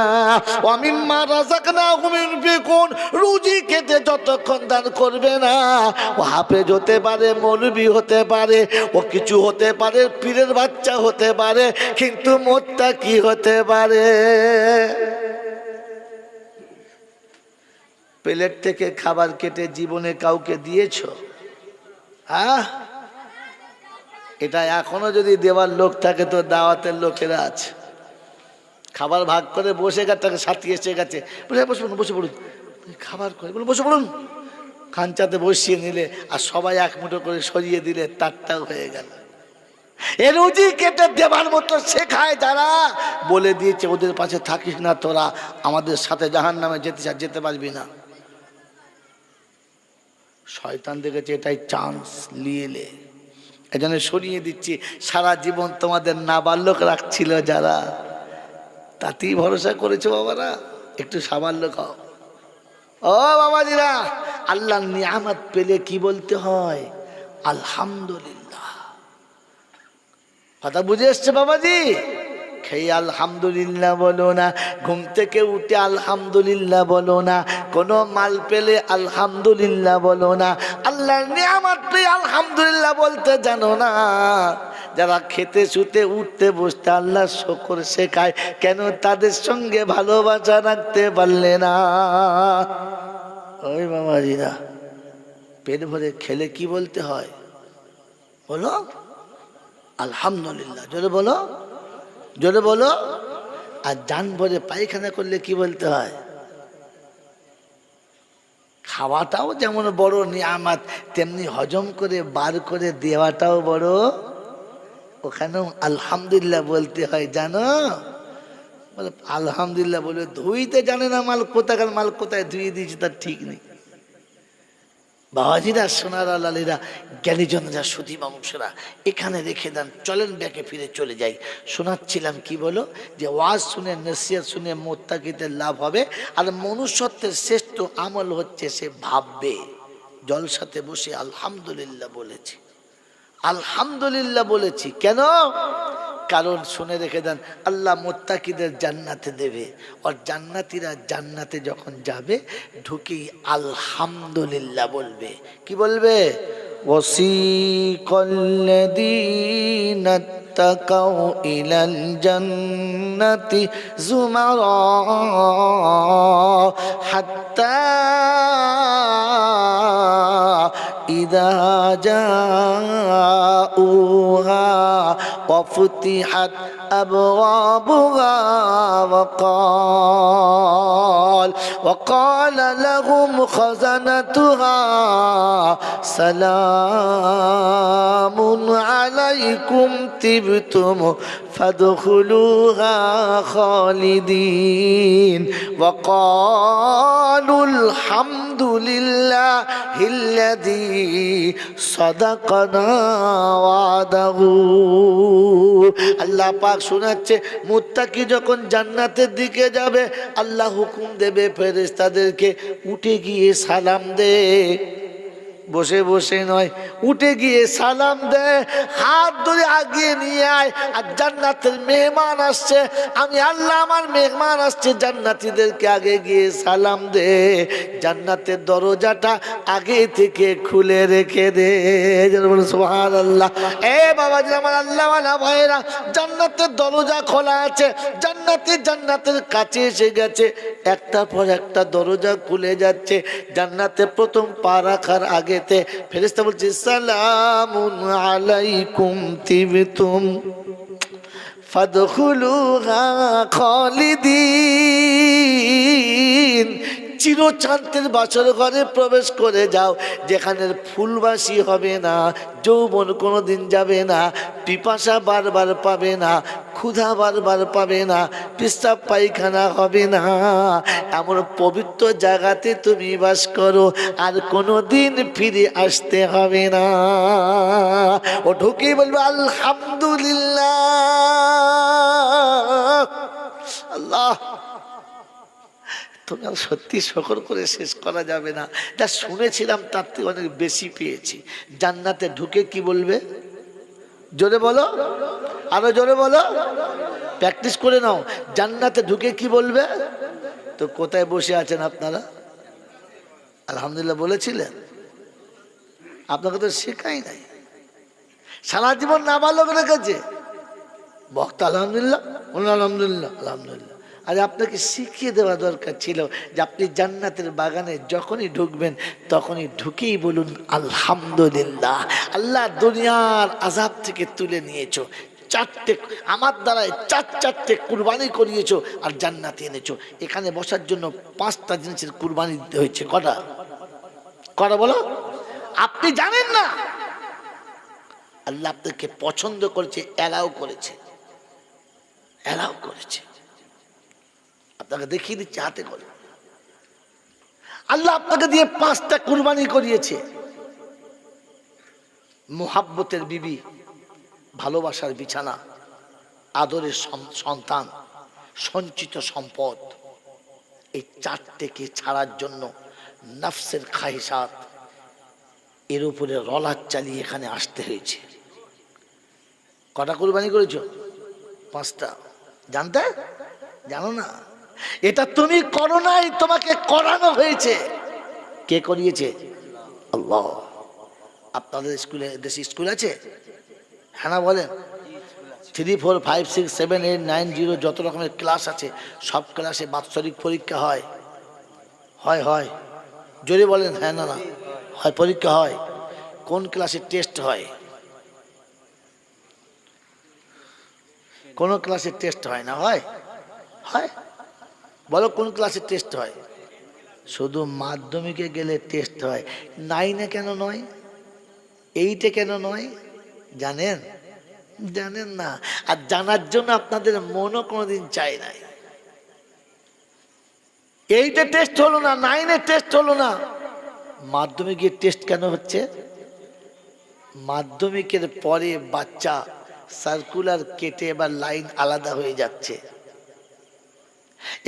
ওয়ামিম্মা রাযাকনাহুম ইউনফিকুন, রুজি খেতে যতক্ষণ দান করবে না, ও হাফেজ হতে পারে, মৌলবি হতে পারে, ও কিছু হতে পারে, পীরের বাচ্চা হতে পারে, কিন্তু মুত্তাকি হতে পারে। প্লেট থেকে খাবার কেটে জীবনে কাউকে দিয়েছো? হ্যাঁ, এটা এখনো যদি দেওয়ার লোক থাকে তো দাওয়াতের লোকেরা আছে। খাবার ভাগ করে বসে গেছে, সাথী এসে গেছে, বসে পড়ুন, বসে পড়ুন, খাবার করে বলে বসে পড়ুন, খাঞ্চাতে বসিয়ে নিলে আর সবাই এক মুঠো করে সরিয়ে দিলে তারটাও হয়ে গেল। এ রুজি কেটে দেবার মতো শেখায় যারা, বলে দিয়েছে ওদের পাশে থাকিস না, তোরা আমাদের সাথে জাহান্নামে যেতে পারবি না। শয়তান দেখেছে এটাই চান্স লিয়েলে, এজন্য সরিয়ে দিচ্ছি। সারা জীবন তোমাদের নাবালক রাখছিল যারা, তাতেই ভরসা করেছো বাবারা, একটু সাবাল্য খাও। ও বাবাজিরা, আল্লাহর নিয়ামত পেলে কি বলতে হয়? আলহামদুলিল্লাহ। কথা বুঝে এসছে বাবাজি? খেয়ে আলহামদুলিল্লাহ বলো না, ঘুম থেকে উঠে আলহামদুলিল্লাহ বলো না, কোনো মাল পেলে আলহামদুলিল্লাহ বলো না, আল্লাহর নিয়ামত পেয়ে আলহামদুলিল্লাহ বলতে জানো না। যারা খেতে শুতে উঠতে বসতে আল্লাহর শুকর শেখায়, কেন তাদের সঙ্গে ভালোবাসা রাখতে পারলে না? ওই বাবাজিরা, পেট ভরে খেলে কি বলতে হয়? বলো আলহামদুলিল্লাহ, জোরে বলো, জোরে বলো। আর জান ভরে পায়খানা করলে কি বলতে হয়? খাওয়াটাও যেমন বড় নিয়ামত, তেমনি হজম করে বার করে দেওয়াটাও বড়। ওখানেও আলহামদুলিল্লাহ বলতে হয়, জানো? বলে আলহামদুলিল্লাহ বলে ধুইতে জানে না, মাল কোথাকার মাল কোথায় ধুয়ে দিয়েছে তার ঠিক নেই। বাবাজিরা, সোনার লালীরা, জ্ঞানীজনরা, সুধী বংশরা, এখানে রেখে দেন, চলেন ব্যাকে ফিরে চলে যাই। শোনাচ্ছিলাম কি বলো, যে ওয়াজ শুনে, নসিহত শুনে মুত্তাকিদের লাভ হবে। আর মনুষ্যত্বের শ্রেষ্ঠ আমল হচ্ছে সে ভাববে। জলসাতে বসে আলহামদুলিল্লাহ বলেছি, আলহামদুলিল্লাহ বলেছি, কেন? কারণ শুনে রেখে দেন, আল্লাহ মুত্তাকিদের জান্নাতে দেবে। আর জান্নাতীরা জান্নাতে যখন যাবে ঢুকেই আলহামদুলিল্লাহ বলবে। কি বলবে? ওয়াসিকাল্লাযীনা ইত্তাকাউ ইলাল জান্নাতি যুমারা হাত্তা ইযা জাউহা وفتحت أبوابها وقال لهم خزنتها سلام عليكم طبتم فادخلوها خالدين وقالوا الحمد لله الذي صدقنا وعده। আল্লাহ পাক শোনাচ্ছে, মুত্তাকি যখন জান্নাতের দিকে যাবে আল্লাহ হুকুম দেবে ফেরেশতাদেরকে, উঠে গিয়ে সালাম দে। বসে বসে নয়, উঠে গিয়ে সালাম দে, হাত ধরে আগিয়ে নিয়ে আয়। আর জান্নাতের মেহমান আসছে, আমি আল্লাহ আমার মেহমান আসছে, জান্নাতীদেরকে আগে গিয়ে সালাম দে। জান্নাতের দরজাটা আগে থেকে খুলে রেখে দে। সুবহানাল্লাহ। এ বাবাজি আমার, আল্লাহ ওয়ালা ভাইরা, জান্নাতের দরজা খোলা আছে, জান্নাতের কাছে এসে গেছে, একটার পর একটা দরজা খুলে যাচ্ছে। জান্নাতে প্রথম পা রাখার আগে ফেরেশতা বলছে, সালামুন আলাইকুম তিবতুম ফাদখুলুহা খালিদিন। চিরশান্তির বাসর ঘরে প্রবেশ করে যাও, যেখানে ফুলবাসী হবে না, যৌবন কোনোদিন যাবে না, পিপাসা বারবার পাবে না, ক্ষুধা বারবার পাবে না, পেশাব পায়খানা হবে না। এমন পবিত্র জায়গাতে তুমি বাস করো, আর কোনোদিন ফিরে আসতে হবে না। ও ঢুকেই বলবে আলহামদুলিল্লাহ। আল্লাহ তুমি আর সত্যি শকর করে শেষ করা যাবে না। যা শুনেছিলাম তার থেকে অনেক বেশি পেয়েছি। জান্নাতে ঢুকে কি বলবে? জোরে বলো, আরো জোরে বলো, প্র্যাকটিস করে নাও। জান্নাতে ঢুকে কি বলবে? তো কোথায় বসে আছেন আপনারা? আলহামদুলিল্লাহ বলেছিলেন? আপনাকে তো শেখাই নাই, সারা জীবন নাবালক রেখেছে। বক্তা আলহামদুলিল্লাহ, আলহামদুলিল্লাহ, আলহামদুলিল্লাহ। আরে আপনাকে শিখিয়ে দেওয়া দরকার ছিল যে আপনি জান্নাতের বাগানে যখনই ঢুকবেন তখনই ঢুকেই বলুন আলহামদুলিল্লাহ। আল্লাহ দুনিয়ার আযাব থেকে তুলে নিয়েছো, চারটে আমার দ্বারায় চারটে কুরবানি করিয়েছো আর জান্নাতে এনেছো। এখানে বসার জন্য 5টা জিনিসের কুরবানি দিতে হয়েছে। কটা কটা বলো? আপনি জানেন না, আল্লাহ আপনাকে পছন্দ করেছে, অ্যালাউ করেছে, অ্যালাউ করেছে। আপনাকে দেখিয়ে দিচ্ছে হাতে করে। আল্লাহ আপনাকে দিয়ে 5টা কুরবানি করিয়েছে। মোহাব্বতের বিবি, ভালোবাসার বিছানা, আদরের সন্তান, সঞ্চিত সম্পদ। এই 4টেকে ছাড়ার জন্য নফসের খাহিসাত, এর উপরে রলার চালিয়ে এখানে আসতে হয়েছে। কটা কুরবানি করেছো? 5টা। জানতে? জানো না? এটা তুমি করো নাই, তোমাকে করানো হয়েছে। কে করিয়েছে? আল্লাহ। আপনাদের স্কুলে, দেশে স্কুল আছে? হ্যাঁ না বলেন? 3, 4, 5, 6, 7, 8, 9, 0 যত রকমের ক্লাস আছে সব ক্লাসে বাৎসরিক পরীক্ষা হয়। হয় হয় জোরে বলেন হ্যাঁ না না? হয়, পরীক্ষা হয়। কোন ক্লাসে টেস্ট হয়? কোন ক্লাসে টেস্ট হয় না? হয় হয় বলো কোন ক্লাসে টেস্ট হয়? শুধু মাধ্যমিকে গেলে টেস্ট হয়। 9-এ কেন নয়? 8-এ কেন নয়? জানেন? জানেন না। আর জানার জন্য আপনাদের মনও কোনোদিন চায় নাই। 8-এ টেস্ট হলো না, 9-এ টেস্ট হলো না, মাধ্যমিকের টেস্ট কেন হচ্ছে? মাধ্যমিকের পরে বাচ্চা সার্কুলার কেটে এবার লাইন আলাদা হয়ে যাচ্ছে।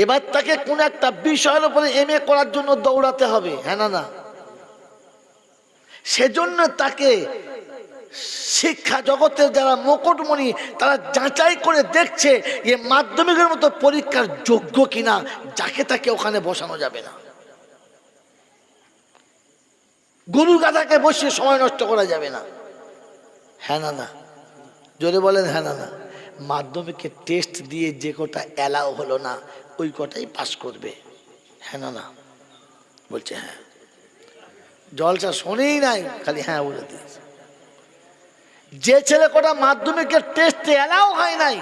এবার তাকে কোন একটা বিষয়ের উপরে MA করার জন্য দৌড়াতে হবে। হ্যাঁ না না? সেজন্য তাকে শিক্ষা জগতের যারা মুকুটমণি তারা যাচাই করে দেখছে এ মাধ্যমিকের মতো পরীক্ষার যোগ্য কিনা, যাকে তাকে ওখানে বসানো যাবে না। গরু গাধাকে বসিয়ে সময় নষ্ট করা যাবে না। হ্যাঁ না না? জোরে বলেন হ্যাঁ না না? মাধ্যমিকে টেস্ট দিয়ে যে কটা অ্যালাউ হলো না ওই কটাই পাস করবে। হ্যাঁ না না? বলছে হ্যাঁ। জলসা শোনেই নাই, খালি হ্যাঁ বলে দিয়েছে। যে ছেলে কটা মাধ্যমিকের টেস্টে অ্যালাউ হয় নাই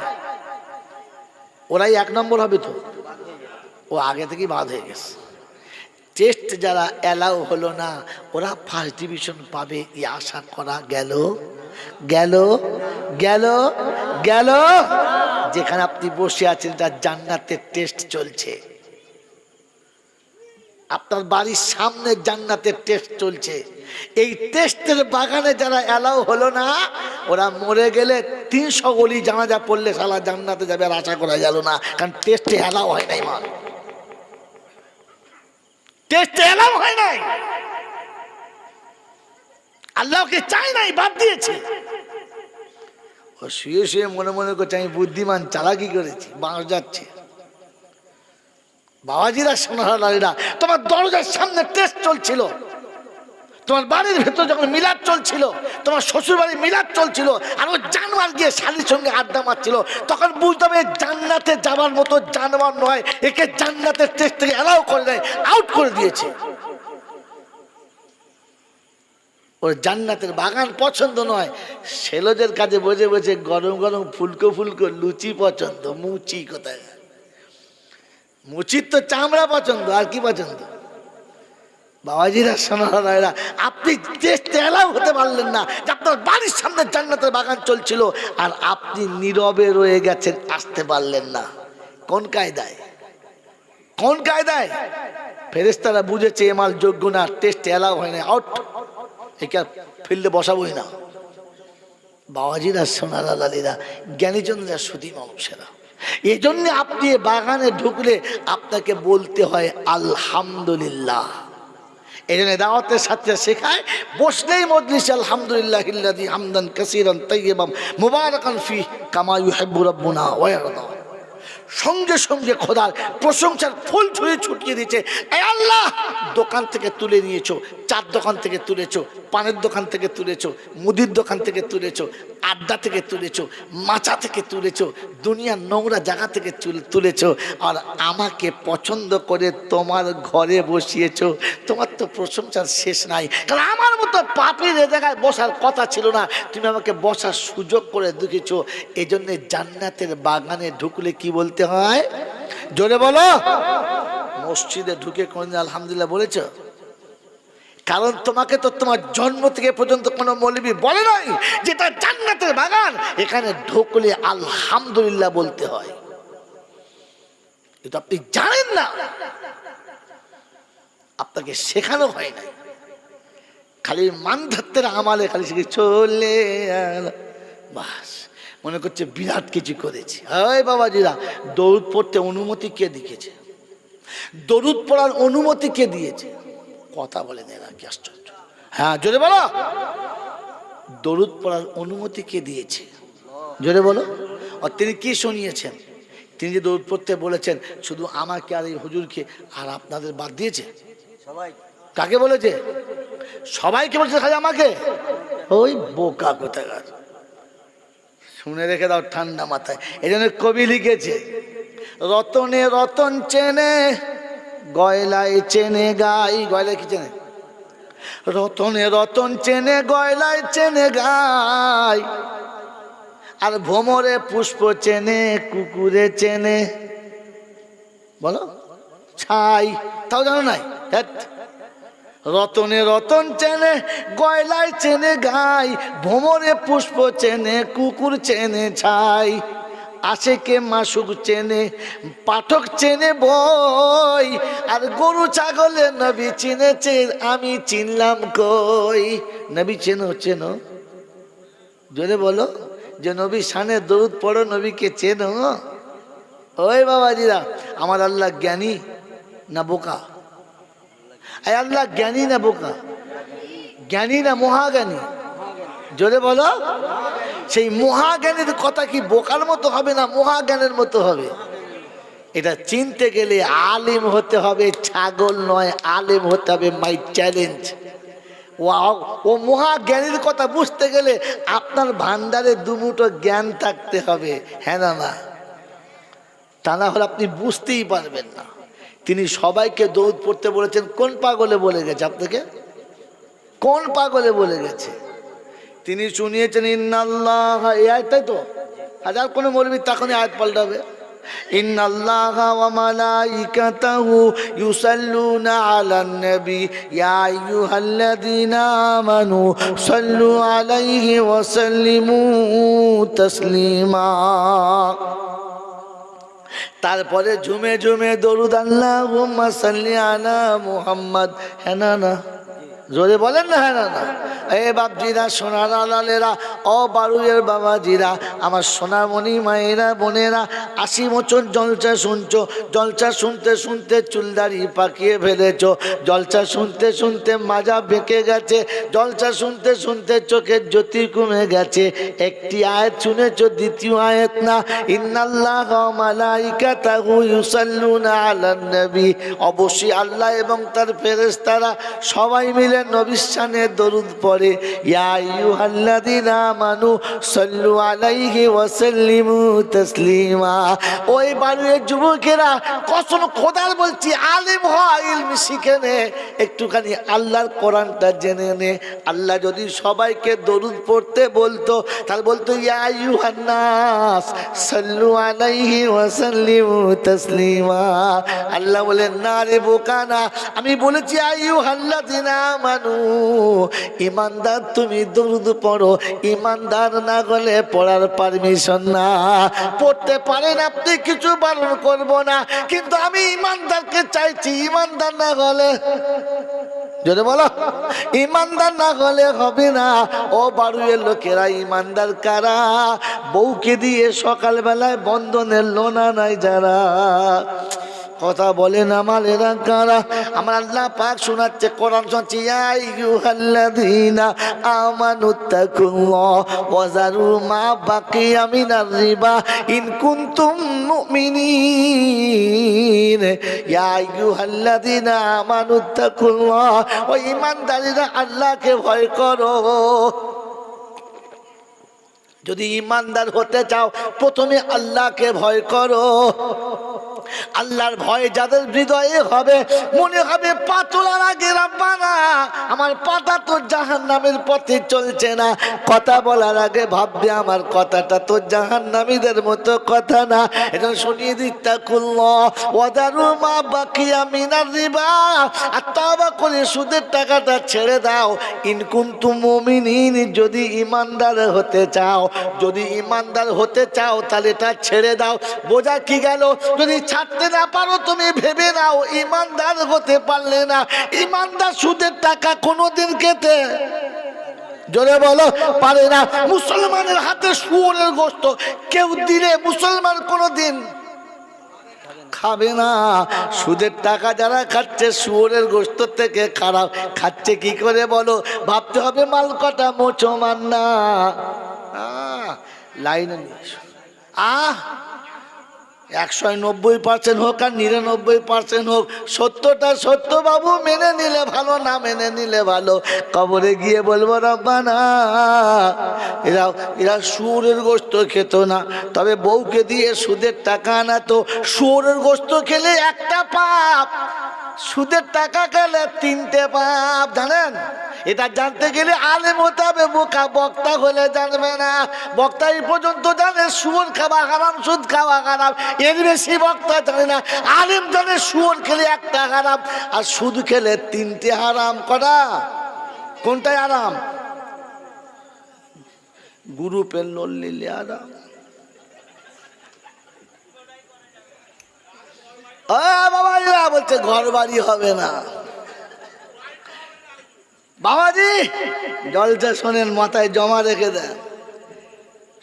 ওরাই 1 নম্বর হবে। তো ও আগে থেকেই বাদ হয়ে গেছে। টেস্ট যারা অ্যালাউ হলো না ওরা ফার্স্ট ডিভিশন পাবে এই আশা করা গেল গেল গেল গেল। যেখানে আপনি বসে আছেন তার জান্নাতের টেস্ট চলছে, আপনার বাড়ির সামনে জান্নাতের টেস্ট চলছে। এই টেস্টের বাগানে যারা অ্যালাউ হলো না ওরা মরে গেলে 300 গলি জানাজা পড়লে সালা জান্নাতে যাবে আর আশা করা গেল না, কারণ টেস্টে অ্যালাউ হয় নাই। মা টেস্টে অ্যালাউ হয় নাই, আল্লাহকে চাই নাই, বাদ দিয়েছে। ও শুয়ে শুয়ে মনে মনে করছে আমি বুদ্ধিমান, চালাকি করেছি, বাঁশ যাচ্ছে। বাবাজিরা সোনারা, তোমার দরজার সামনে টেস্ট চলছিল, তোমার বাড়ির ভেতর যখন মিলাদ চলছিল, তোমার শ্বশুর বাড়ির মিলাদ চলছিল, আর ও জানোয়ার গিয়ে শালির সঙ্গে আড্ডা মারছিল, তখন বুঝতে হবে জান্নাতে যাবার মতো জানোয়ার নয়, একে জান্নাতের টেস্ট থেকে অ্যালাউ করে দেয়, আউট করে দিয়েছে। ওর জান্নাতের বাগান পছন্দ নয়, সেলোদের কাছে বসে বসে গরম গরম ফুলকো ফুলকো লুচি পছন্দ। মুচি কোথায়? মুচির তো চামড়া পছন্দ, আর কি পছন্দ? বাবাজিরা সোনারা, আপনি টেস্টে অ্যালাউ হতে পারলেন না, যে আপনার বাড়ির সামনে জান্নাতের বাগান চলছিল আর আপনি নীরবে রয়ে গেছেন, আসতে পারলেন না। কোন কায়দায়? কোন কায়দায়? ফেরেশতারা বুঝেছে এ মাল যোগ্য না, টেস্টে অ্যালাউ হয় না, আউট, একে ফিল্ডে বসাবোই না। বাবাজিরা সোনারা লালিরা, জ্ঞানীজনরা, সুধী মানুষেরা, এই জন্য আপনি বাগানে ঢুকলে আপনাকে বলতে হয় আলহামদুলিল্লাহ। এই জন্য দাওয়াতের সাথে শেখায় বসলেই মজলিসে আলহামদুলিল্লাহিল্লাযী হামদান কাসীরান তাইয়্যিবান মুবারাকান ফীহি কামা ইউহিব্বু রাব্বুনা ওয়া ইয়ারদা। সঙ্গে সঙ্গে খোদার প্রশংসার ফুল ছুটিয়ে দিচ্ছে। এই আল্লাহ, দোকান থেকে তুলে নিয়েছো, চার দোকান থেকে তুলেছো, পানের দোকান থেকে তুলেছো, মুদির দোকান থেকে তুলেছো, আড্ডা থেকে তুলেছো, মাচা থেকে তুলেছো, দুনিয়ার নোংরা জায়গা থেকে তুলেছো, আর আমাকে পছন্দ করে তোমার ঘরে বসিয়েছো। তোমার তো প্রশংসার শেষ নাই, কারণ আমার মতো পাপীর এ জায়গায় বসার কথা ছিল না, তুমি আমাকে বসার সুযোগ করে দিয়েছো। এই জন্যে জান্নাতের বাগানে ঢুকলে কি বলতে হয়? জোরে বলো। মসজিদে ঢুকে কোনদিন আলহামদুলিল্লাহ বলেছো? কারণ তোমাকে তো তোমার জন্ম থেকে পর্যন্ত কোনো মৌলবী বলে নাই যেটা জান্নাতের বাগান, এখানে ঢুকলে আলহামদুলিল্লাহ বলতে হয়। এটা আপনি জানেন না, আপনাকে শেখানো হয় নাই। খালি মানধাত্তের আমালে খালি শিখে চলে বাস, মনে করছে বিরাট কিছু করেছে। ওই বাবাজিরা, দরুদ পড়তে অনুমতি কে দিয়েছে? দরুদ পড়ার অনুমতি কে দিয়েছে? কথা বলেন এরা, কি আশ্চর্য। হ্যাঁ জোরে বলো, দরুদ পড়ার অনুমতি কে দিয়েছে? জোরে বলো। আর তিনি কি শুনিয়েছেন? তিনি যে দরুদ পড়তে বলেছেন শুধু আমাকে আর এই হুজুরকে, আর আপনাদের বাদ দিয়েছে? সবাই। কাকে বলেছে? সবাইকে বলছে, খালি আমাকে? ওই বোকা কোথাকার, শুনে রেখে দাও ঠান্ডা মাথায়। এই জন্য কবি লিখেছে, রতনে রতন চেনে গয়লায় চেনে গাই। গয়লায় কি চেনে? রতনে রতন চেনে গয়লায় চেনে গাই, আর ভ্রমরে পুষ্প চেনে কুকুরে চেনে বলো ছাই। তাও জানো নাই? রতনে রতন চেনে গয়লায় চেনে গাই, ভ্রমরে পুষ্প চেনে কুকুর চেনে ছাই, আশেকে মাসুক চেনে পাঠক চেনে বই, আর গরু ছাগলে নবী চিনেছে আমি চিনলাম কই। নবী চেনো? চেনো? জোরে বলো। যে নবী শানে দরুদ পড়ো, নবীকে চেনো? ওই বাবাজিরা, আমার আল্লাহ জ্ঞানী না বোকা? আল্লাহ জ্ঞানী না বোকা? জ্ঞানী না মহাজ্ঞানী? জোরে বলো। সেই মহাজ্ঞানের কথা কি বোকার মতো হবে না মহাজ্ঞানের মতো হবে? এটা চিনতে গেলে আলেম হতে হবে, ছাগল নয়, আলেম হতে হবে। My challenge. ও মহাজ্ঞানীর কথা বুঝতে গেলে আপনার ভান্ডারে দুমুঠো জ্ঞান থাকতে হবে, হ্যাঁ না? না, তা না হলে আপনি বুঝতেই পারবেন না। তিনি সবাইকে দরুদ পড়তে বলেছেন। কোন পাগলে বলে গেছে আপনাকে? কোন পাগলে বলে গেছে? তিনি শুনিয়েছেন ইন্নাল্লাহ, এই আয়াত, তাই তো? হাজার কোনো মৌলবী তখনই আয়াত পাল্টাবে। ইন্নাল্লাহা ওয়া মালাইকাতাহু ইউসাল্লুনা আলান নবী ইয়া আইয়ুহাল্লাযীনা আমানু সাল্লু আলাইহি ওয়া সাল্লিমু তাসলিমা। তারপরে ঝুমে ঝুমে দরুদ আল্লাহুম্মা সাল্লি আলা মুহাম্মদ। হ্যাঁ না? জোরে বলেন না, হ্যাঁ না? এ বাপজিরা, সোনার আলালেরা, ও বারুয়ের বাবাজিরা, আমার সোনামণি মায়েরা বোনেরা, ৮০ বছর জলসা শুনছো, জলসা শুনতে শুনতে চুলদারি পাকিয়ে ফেলেছো, জলসা শুনতে শুনতে মাজা বেঁকে গেছে, জলসা শুনতে শুনতে চোখের জ্যোতি কমে গেছে। একটি আয়াত শুনেছো, দ্বিতীয় আয়াত না। ইন্নাল্লাহ ওয়া মালাইকাতাহু ইউসাল্লুনা আলান নবী, অবশ্যই আল্লাহ এবং তার ফেরেশতারা সবাই মিলে নবীর শানে দরুদ পড়ে। ইয়া আইয়ুহাল্লাযীনা আমানু সাল্লু আলাইহি ওয়া সাল্লিমু তাসলিমা। ওই বাড়ির যুবকেরা, কসম খোদার বলছি, আলেম হয়, ইলম শিখে নে, একটুখানি আল্লাহর কোরআনটা জেনে নে। আল্লাহ যদি সবাইকে দরুদ পড়তে বলতো, তাহলে বলতো ইয়া আইয়ুহান নাস সাল্লু আলাইহি ওয়া সাল্লিমু তাসলিমা। আল্লাহ বলেন না রে বোকা, না, আমি বলেছি আইয়ুহাল্লাযীনা আমানু, ইমানদার তুমি দরুদ পড়ো। ইমানদার না হলে পড়ার পারমিশন না। পড়তে পারেন আপনি, কিছু বারণ করব না, কিন্তু আমি ইমানদারকে চাইছি। ইমানদার না হলে, যদি বলো ইমানদার না হলে হবে না। ও বাড়ুয়ের লোকেরা, ইমানদার কারা? বউকে দিয়ে সকালবেলায় বন্ধনের লোনা নাই যারা। কথা বলেন আমার এরা কারা? আমার আল্লাহ পাক শোনাচ্ছে, কোরআন শোনাচ্ছে, ইয়া আইয়ুহাল্লাযীনা আমানুত্তাকুল্লাহ ওয়া যারু মা বাকিয়া মিনার রিবা ইন কুনতুম মুমিনিন। ইয়া আইয়ুহাল্লাযীনা আমানুত্তাকুল্লাহ, ও ঈমানদারীরা আল্লাহকে ভয় করো। যদি ঈমানদার হতে চাও প্রথমে আল্লাহকে ভয় করো। আল্লাহর ভয় যাদের হৃদয়ে হবে, মনে হবে পা তোলার আগে রব্বানা আমার পাটা তো জাহান্নামের পথে চলছে না। কথা বলার আগে ভাববে আমার কথাটা তো জাহান্নামীদের মতো কথা না। এটা শুনিয়ে দিত্তাকুল্লাহ ওয়া যারু মা বাকিয়া মিনার রিবা, আর তওবা করে সুদের টাকাটা ছেড়ে দাও। ইন কুনতুম মুমিনিন, যদি ঈমানদার হতে চাও, যদি ঈমানদার হতে চাও তাহলে এটা ছেড়ে দাও। বোঝা কি গেল? যদি ছাড়তে না পারো তুমি ভেবে নাও ঈমানদার হতে পারলে না। ঈমানদার সুদের টাকা কোনোদিন খেতে, জোরে বলো, পারে না। মুসলমানের হাতে শুয়োরের গোশত কেউ দিলে মুসলমান কোনোদিন খাবে না। সুদের টাকা যারা খাচ্ছে শুয়োরের গোশত থেকে খারাপ। খাচ্ছে কি করে বলো? ভাবতে হবে মাল কটা মুসলমান না। লাইনে নিয়ে 190% হোক আর 99% হোক, সত্যটা সত্য বাবু, মেনে নিলে ভালো, না মেনে নিলে ভালো। কবরে গিয়ে বলবো রব্বানা এরা শুয়োরের গোশত খেত না, তবে বউকে দিয়ে সুদের টাকা আনাতো। শুয়োরের গোশত খেলে একটা পাপ, সুদের টাকা খেলে 3টে পাপ, জানেন? এটা জানতে গেলে আলেম হতে হবে, বোকা বক্তা হলে জানবে না। বক্তা এই পর্যন্ত জানে শুয়োর খাওয়া হারাম, সুদ খাওয়া হারাম, এর বেশি বক্তা জানে না। আলেম জানে শুয়োর খেলে একটা হারাম আর সুদ খেলে 3টে হারাম। কটা? কোনটাই হারাম? গ্রুপের লোন নিলে হারাম। বাবা বলছে ঘর বাড়ি হবে না। বাবাজি জলসা শোনেন, মাথায় জমা রেখে দেন।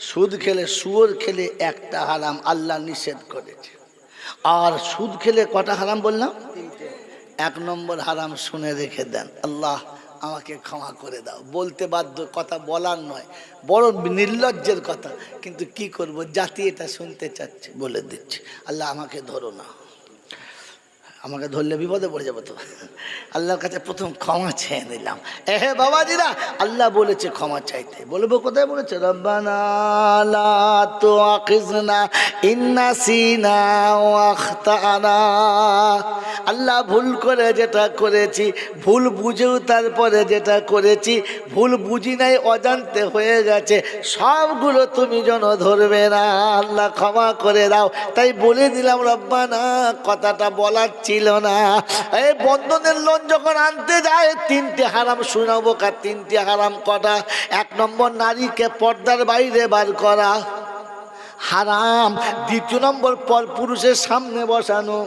সুদ খেলে, শুয়োর খেলে একটা হারাম আল্লাহ নিষেধ করেছে। আর সুদ খেলে কটা হারাম বললাম? 1 নম্বর হারাম শুনে রেখে দেন। আল্লাহ আমাকে ক্ষমা করে দাও, বলতে বাধ্য, কথা বলার নয়, বড় নির্লজ্জের কথা, কিন্তু কি করব, জাতি এটা শুনতে চাচ্ছে, বলে দিচ্ছে। আল্লাহ আমাকে ধরো না, আমাকে ধরলে বিপদে পড়ে যাবো তো। আল্লাহর কাছে প্রথম ক্ষমা চেয়ে নিলাম। হে বাবাজিরা, আল্লাহ বলেছে ক্ষমা চাইতে। বলবো কোথায় বলেছে? রব্বানা লা তুআখিযনা ইন নাসিনা ওয়া আখতানা। আল্লাহ ভুল করে যেটা করেছি, ভুল বুঝেও তারপরে যেটা করেছি, ভুল বুঝি নাই, অজান্তে হয়ে গেছে, সবগুলো তুমি যেন ধরবে না। আল্লাহ ক্ষমা করে দাও। তাই বলে দিলাম রব্বানা, কথাটা বলার ছিল না। এই বন্ধনের লোন যখন আনতে যায় 3টে হারাম শোনাবো। 3টে হারাম কটা? 1 নম্বর নারীকে পর্দার বাইরে বার করা হারাম। 2 নম্বর পর পুরুষের সামনে বসানো।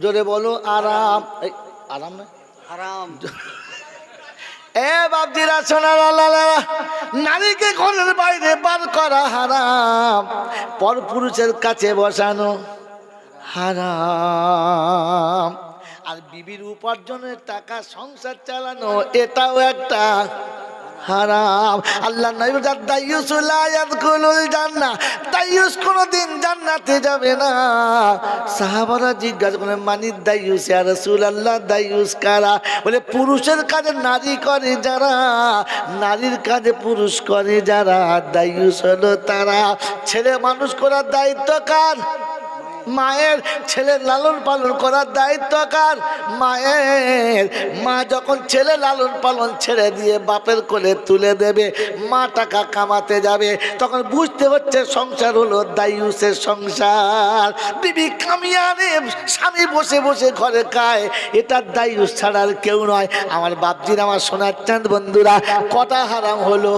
জোরে বলো আরাম। আরাম না হারাম। বাপজিরা শোনার, নারীকে ঘরের বাইরে বার করা হারাম, পর পুরুষের কাছে বসানো হারাম। আর বিবির উপার্জনের টাকা সংসার চালানো, এটাও একটা হারাম। আল্লাহ নবী দাইয়ুস লা ইয়াদখুলুল জান্নাহ, দাইয়ুস কোনদিন জান্নাতে যাবে না। সাহাবারা জিজ্ঞাসা করেন মানি দাইয়ুস ইয়া রাসূলুল্লাহ, দাইয়ুস কারা? বলে পুরুষের কাজে নারী করে যারা, নারীর কাজে পুরুষ করে যারা, দাইয়ুস হলো তারা। ছেলে মানুষ করার দায়িত্ব কার? মায়ের। ছেলে লালন পালন করার দায়িত্ব কার? মায়ের। মা যখন ছেলে লালন পালন ছেড়ে দিয়ে বাপের কোলে তুলে দেবে, মা টাকা কামাতে যাবে, তখন বুঝতে হচ্ছে সংসার হলো দাইয়ুসের সংসার। বিবি কামিয়ারে, স্বামী বসে বসে ঘরে খায়, এটা দাইয়ুস ছাড়ার কেউ নয়। আমার বাপজির, আমার সোনার চাঁদ বন্ধুরা, কটা হারাম হলো?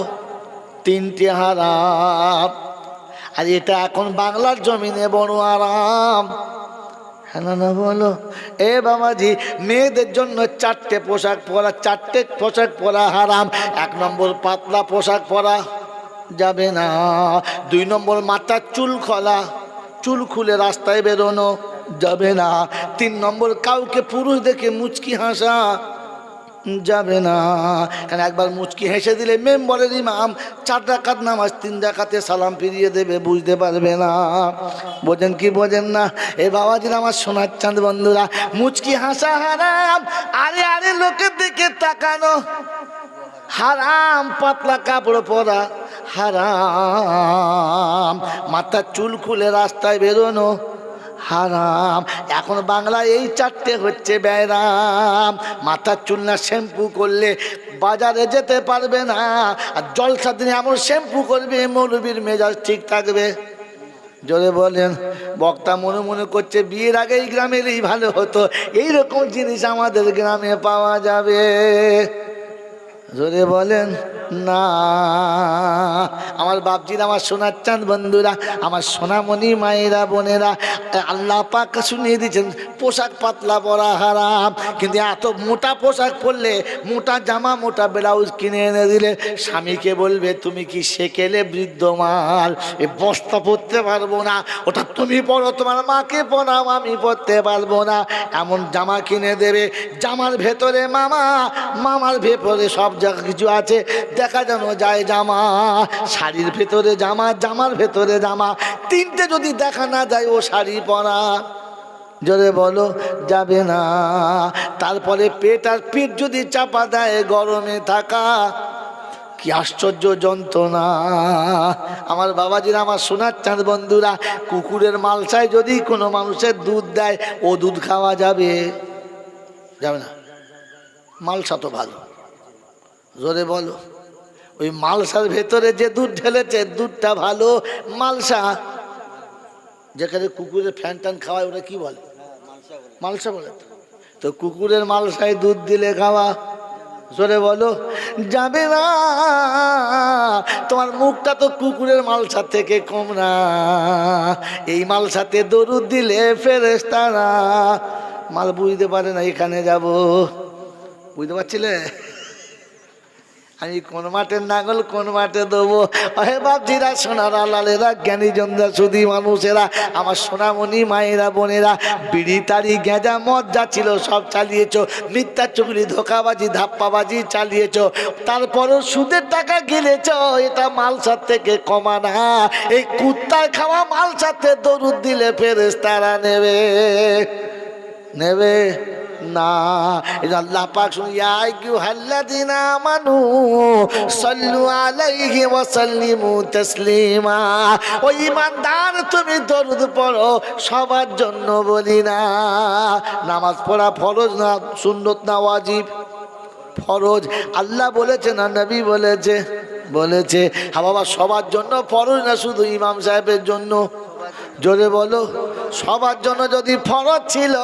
3টে হারাম। আর এটা এখন বাংলার জমিনে বড় আরাম। হ্যাঁ না বলো? এ বাবাজি, মেয়েদের জন্য চারটে পোশাক পরা হারাম। 1 নম্বর পাতলা পোশাক পরা যাবে না। 2 নম্বর মাথার চুল খুলে রাস্তায় বেরোনো যাবে না। 3 নম্বর কাউকে পুরুষ দেখে মুচকি হাসা যাবে না। কারণ একবার মুচকি হেসে দিলে মেম্বরের ইমাম 4 রাকাত নামাজ 3 রাকাতে সালাম ফিরিয়ে দেবে, বুঝতে পারবে না। বোঝেন কি বোঝেন না? এ বাবাজির আমার সোনার চাঁদ বন্ধুরা, মুচকি হাসা হারাম, আরে লোকের দিকে তাকানো হারাম, পাতলা কাপড় পরা হারাম, মাথার চুল খুলে রাস্তায় বেরোনো হারাম। এখন বাংলায় এই 4টে হচ্ছে ব্যারাম। মাথার চুল না শ্যাম্পু করলে বাজারে যেতে পারবে না, আর জলসা দিনে এমন শ্যাম্পু করবে মৌলবীর মেজাজ ঠিক থাকবে। জোরে বলেন। বক্তা মনে মনে করছে বিয়ের আগে এই গ্রামে এলেই ভালো হতো, এইরকম জিনিস আমাদের গ্রামে পাওয়া যাবে। জোরে বলেন না। আমার বাপজিরা, আমার সোনার চাঁদ বন্ধুরা, আমার সোনামণি মায়েরা বোনেরা, আল্লাহ পাক শুনিয়ে দিয়েছেন পোশাক পাতলা পরা হারাম। কিন্তু এত মোটা পোশাক পরলে, মোটা জামা মোটা ব্লাউজ কিনে এনে দিলে স্বামীকে বলবে তুমি কি সেকেলে বৃদ্ধ মাল, এ বস্তা পরতে পারবো না, ওটা তুমি পরো, তোমার মাকে পরাও, আমি পরতে পারবো না। এমন জামা কিনে দেবে, জামার ভেতরে মামার ভেতরে সব যা কিছু আছে দেখা যেন যায় জামা, শাড়ির ভেতরে জামা, জামার ভেতরে জামা, 3টে যদি দেখা না যায় ও শাড়ি পরা। জোরে বলো যাবে না। তারপরে পেট যদি চাপা দেয় গরমে থাকা, কি আশ্চর্য যন্ত্রণা। আমার বাবাজিরা, আমার সোনার চাঁদ বন্ধুরা, কুকুরের মালসায় যদি কোনো মানুষের দুধ দেয়, ও দুধ খাওয়া যাবে না? মালসা তো ভালো। জোরে বলো। ওই মালসার ভেতরে যে দুধ ঢেলেছে দুধটা ভালো। মালসা যেখানে কুকুরের ফ্যান ট্যান খাওয়ায় ওটা কি বলে? মালসা বলে। তো কুকুরের মালসায় দুধ দিলে খাওয়া, জোরে বলো যাবে না। তোমার মুখটা তো কুকুরের মালসা থেকে কম না। এই মালসাতে দরুদ দিলে ফেরেশতারা মাল বুঝতে পারে না এখানে যাব। বুঝতে পারছিলে? আমি কোন মাঠের নাঙ্গল কোন মাঠে দেবো। হে বাপজিরা, সোনারা লালেরা, জ্ঞানী জনরা, সুধী মানুষেরা, আমার সোনামণি মায়েরা বোনেরা, বিড়ি তাড়ি গেঁজা মদ যা ছিল সব চালিয়েছ, মিথ্যা চুগলি ধোকাবাজি ধাপ্পাবাজি চালিয়েছ, তারপরও সুদের টাকা গিলেছ। এটা মালসার থেকে কমা না। এই কুত্তায় খাওয়া মালসাতে দরুদ দিলে ফেরেশতারা নেবে না। আল্লাহ পাক ইয়া আইয়ুহাল্লাযীনা আমানু সাল্লু আলাইহি ওয়া সাল্লিমু তাসলিমা। ও ঈমানদার, তুমি দরুদ পড়ো। সবার জন্য বলি না। নামাজ পড়া ফরজ না সুন্নত না ওয়াজিব? ফরজ। আল্লাহ বলেছে না নবী বলেছে? হ্যাঁ বাবা, সবার জন্য ফরজ না শুধু ইমাম সাহেবের জন্য? জোরে বলো। সবার জন্য যদি ফরজ ছিল,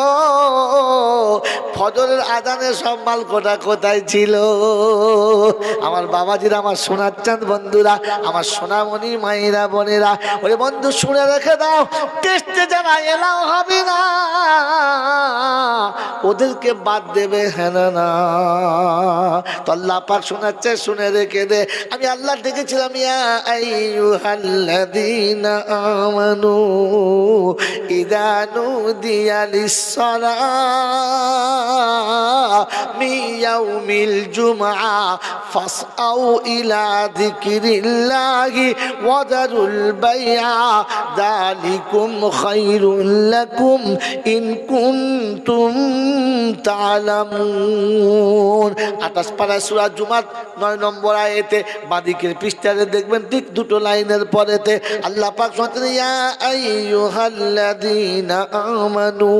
ফজরের আজানে সব মাল কোথায় ছিল? আমার বাবাজিরা, আমার সোনার চাঁদ বন্ধুরা, আমার সোনামণি মায়েরা বোনেরা, ওরে বন্ধু শুনে রেখে দাও, টেস্টে যারা এলাও হবে না ওদেরকে বাদ দেবে। হ্যাঁ না? তো আল্লাহ পাক শোনাচ্ছে, শুনে রেখে দে। আমি আল্লাহ ডেকেছিলাম ইয়া আইয়ুহাল্লাযীনা আমানু ইযা নুদিয়া লিস-সালাহ মিন ইয়াউমিল জুমআ ফাসআউ ইলা যিকরিল্লাহি ওয়া যারুল বাইআ যালিকুম খায়রুল লাকুম ইন কুনতুম তা'লামুন। 28 পারা সূরা জুমার 9 নম্বর আয়াতে বাদিকের পৃষ্ঠাতে দেখবেন ঠিক 2 লাইনের পরেতে আল্লাহ পাক বলেন ইয়া আইয়ুহাল্লাযীনা আমানু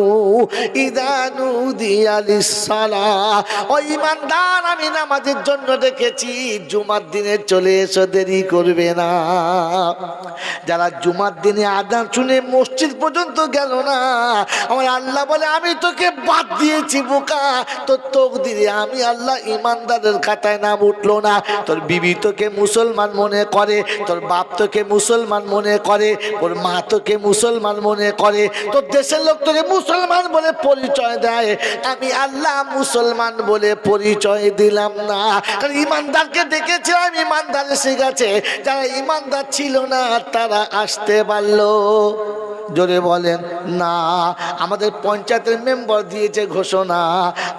ইযা নুদিয়া লিস-সালাহ। ও ঈমানদার, আমি নামাজের জন্য ডেকেছি, জুমার দিনে চলে এসো, দেরি করবে না। যারা জুমার দিনে আযান শুনে মসজিদ পর্যন্ত গেল না, আমার আল্লাহ বলে আমি তোকে বাদ দিয়েছি বোকা। তোর তকদিরে আমি আল্লাহ ঈমানদারের খাতায় নাম উঠলো না। তোর বিবি তোকে মুসলমান মনে করে, তোর বাপ তোকে মুসলমান মনে করে, ওর মা তোকে মুসলমান মনে করে, করে, তোর দেশের লোক তোকে মুসলমান বলে পরিচয় দেয়, আমি আল্লাহ মুসলমান বলে পরিচয় দিলাম না। কারণ ইমানদারকে ডেকেছিলাম, ইমানদার এসে গেছে, যারা ইমানদার ছিল না তারা আসতে পারলো। জোরে বলেন না। আমাদের পঞ্চায়েতের মেম্বার দিয়েছে ঘোষণা,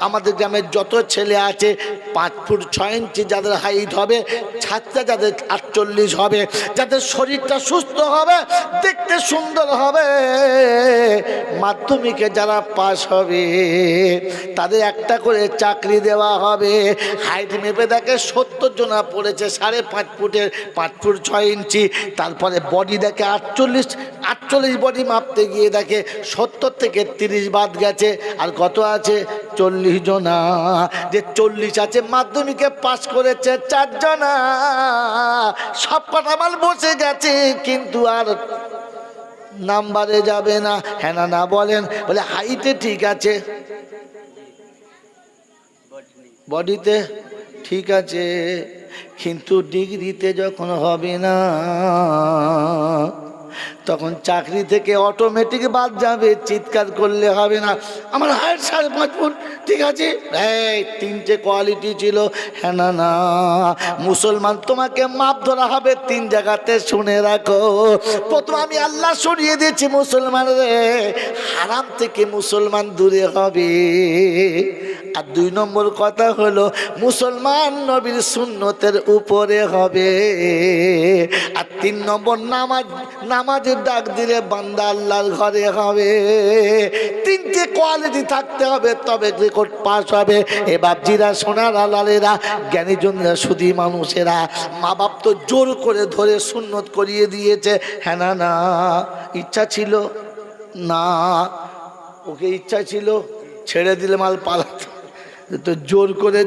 আমাদের গ্রামের যত ছেলে আছে 5 ফুট 6 ইঞ্চি যাদের হাইট হবে, ছাত্রা যাদের 48 হবে, যাদের শরীরটা সুস্থ হবে, দেখতে সুন্দর হবে, মাধ্যমিকে যারা পাস হবে তাদের একটা করে চাকরি দেওয়া হবে। হাইট মেপে দেখে 70 জনা পড়েছে 5.5 ফুটের, 5 ফুট 6 ইঞ্চি। তারপরে বডি দেখে 48 বডি মাপতে গিয়ে দেখে 70 থেকে 30 বাদ গেছে, আর কত আছে 40 জনা। যে 40 আছে মাধ্যমিকে পাস করেছে 4 জনা, সব কটা মাল বসে গেছে, কিন্তু আর নাম্বারে যাবে না। হ্যাঁ না বলেন? বলে হাইটে ঠিক আছে, বডিতে ঠিক আছে, কিন্তু ডিগ্রিতে যখন হবে না তখন চাকরি থেকে অটোমেটিক বাদ যাবে, চিৎকার করলে হবে না। আমার হাইট 5.5 ফুট ঠিক আছে, এই 3টে কোয়ালিটি ছিল। হ্যাঁ না মুসলমান তোমাকে মাপ ধরা হবে 3 জায়গাতে, শুনে রাখো। প্রথম আমি আল্লাহ সরিয়ে দিয়েছি মুসলমান রে, হারাম থেকে মুসলমান দূরে হবে। আর 2 নম্বর কথা হলো মুসলমান নবীর সুন্নতের উপরে হবে। আর 3 নম্বর নামাজের ডাক দিলে বান্দা আল্লাহর ঘরে হবে। 3টে কোয়ালিটি থাকতে হবে, তবে রেকর্ড পাস হবে। এ বাপজিরা, সোনার আলালেরা, জ্ঞানীজনরা, সুধী মানুষেরা, মা বাপ তো জোর করে ধরে সুন্নত করিয়ে দিয়েছে। হ্যাঁ না ইচ্ছা ছিল না, ওকে ইচ্ছা ছিল ছেড়ে দিলে মাল পালাতো, তো জোর করে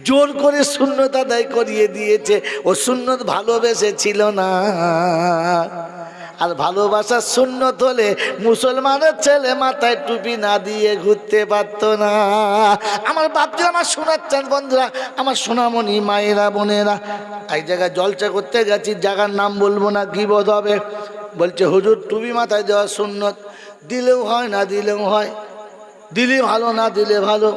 জোর করে সুন্নত আদায় করিয়ে দিয়েছে। ও সুন্নত ভালোবেসে ছিল না। আর ভালোবাসার সুন্নত হলে মুসলমানের ছেলে মাথায় টুপি না দিয়ে ঘুরতে পারত না। আমার বাপজি আমার শোনাচ্ছেন বন্ধুরা, আমার সোনামণি মায়েরা বোনেরা, এক জায়গায় জলসা করতে গেছি, জায়গার নাম বলবো না, গীবত হবে। বলছে হুজুর টুপি মাথায় দেওয়া সুন্নত, দিলেও হয় না দিলেও হয়, দিলে ভালো না দিলে ভালো।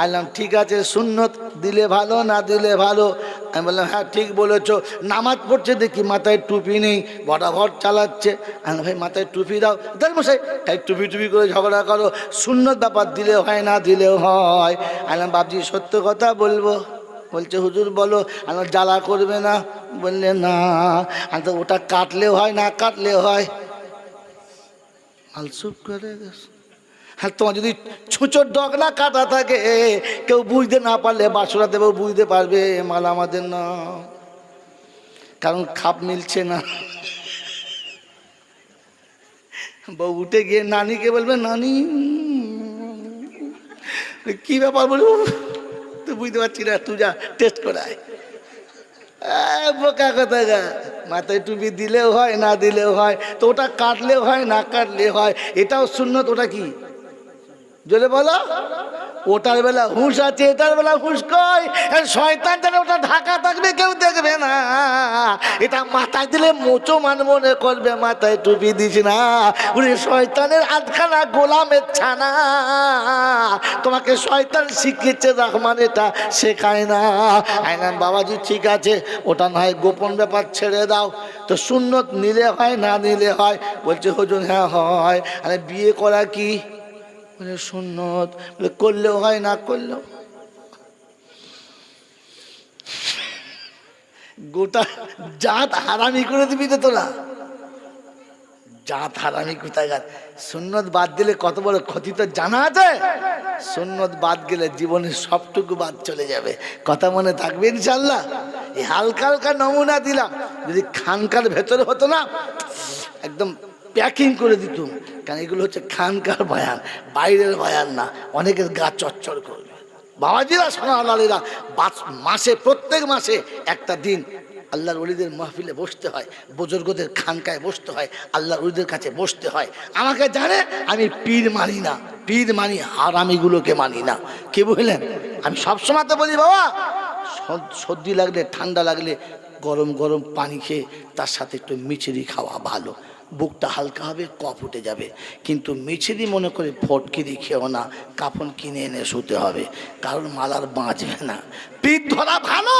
আইলাম ঠিক আছে, সুন্নত, দিলে ভালো না দিলে ভালো। আমি বললাম হ্যাঁ ঠিক বলেছো। নামাজ পড়ছে দেখি মাথায় টুপি নেই, বরাবর চালাচ্ছে। আমি ভাই মাথায় টুপি দাও, দেখ মশাই এই টুপি করে ঝগড়া করো, সুন্নত ব্যাপার, দিলে হয় না দিলেও হয়। আইলাম বাপজি সত্য কথা বলবো। বলছে হুজুর বলো। আমি জ্বালা করবে না? বললে না। আমি তো ওটা কাটলেও হয় না কাটলেও হয়। আলসুপ করে গেছে। হ্যাঁ, তোমার যদি ছুঁচোর ডগ না কাটা থাকে, কেউ বুঝতে না পারলে বাসুরা দেব বুঝতে পারবে মাল আমাদের না, কারণ খাপ মিলছে না। বউ উঠে গিয়ে নানিকে বলবে, নানি কি ব্যাপার বলবো, তুই বুঝতে পারছি না, তুই যা টেস্ট করায়। বোকা কথা গা, মাথায় টুপি দিলেও হয় না দিলেও হয়, তো ওটা কাটলেও হয় না কাটলে হয়। এটাও সুন্নত। ওটা কি জোরে বলো? ওটার বেলা হুঁশ আছে, এটার বেলা হুঁশ কই? শয়তান জানে ওটা ঢাকা থাকবে, কেউ দেখবে না। এটা মাথায় দিলে মোচো মান মনে করবে, মাথায় টুপি দিস না। উনি শয়তানের আধখানা গোলামের ছানা। তোমাকে শয়তান শিখিয়েছে, রহমান এটা শেখায় না। আইনাম বাবাজি ঠিক আছে, ওটা নয় গোপন ব্যাপার, ছেড়ে দাও। তো সুন্নত নিলে হয় না নিলে হয়? বলছে হুজুর হ্যাঁ হয়। আরে বিয়ে করা কি সুন্নত? করলেও হয় না করলেও। গোটা জাত হারামি করে দিবি তো তোরা, জাত হারামি কোথায় গাছ। সুন্নত বাদ দিলে কত বড় ক্ষতি তো জানা আছে। সুন্নত বাদ গেলে জীবনের সবটুকু বাদ চলে যাবে। কথা মনে থাকবে ইনশাল্লাহ। এই হালকা হালকা নমুনা দিলাম, যদি খানকার ভেতরে হতো না একদম প্যাকিং করে দিতুম। কারণ এগুলো হচ্ছে খানকার বয়ান, বাইরের বয়ান না। অনেকের গা চচ্চর করবে। বাবাজিরা, সোনালালিরা, মাসে প্রত্যেক মাসে একটা দিন আল্লাহর ওলিদের মাহফিলে বসতে হয়, বুজুর্গদের খানকায় বসতে হয়, আল্লাহর ওলিদের কাছে বসতে হয়। আমাকে জানে আমি পীর মানি না, পীর মানি, হারামিগুলোকে মানি না। কি বুঝলেন? আমি সবসময় তো বলি বাবা, সর্দি লাগলে ঠান্ডা লাগলে গরম গরম পানি খেয়ে তার সাথে একটু মিচড়ি খাওয়া ভালো। বুকটা হালকা হবে, কফ উঠে যাবে। কিন্তু মিছিলি মনে করে ফটকিরি খেও না, কাফন কিনে এনে শুতে হবে, কারণ মাল আর বাঁচবে না। পিঠ ধরা ভালো,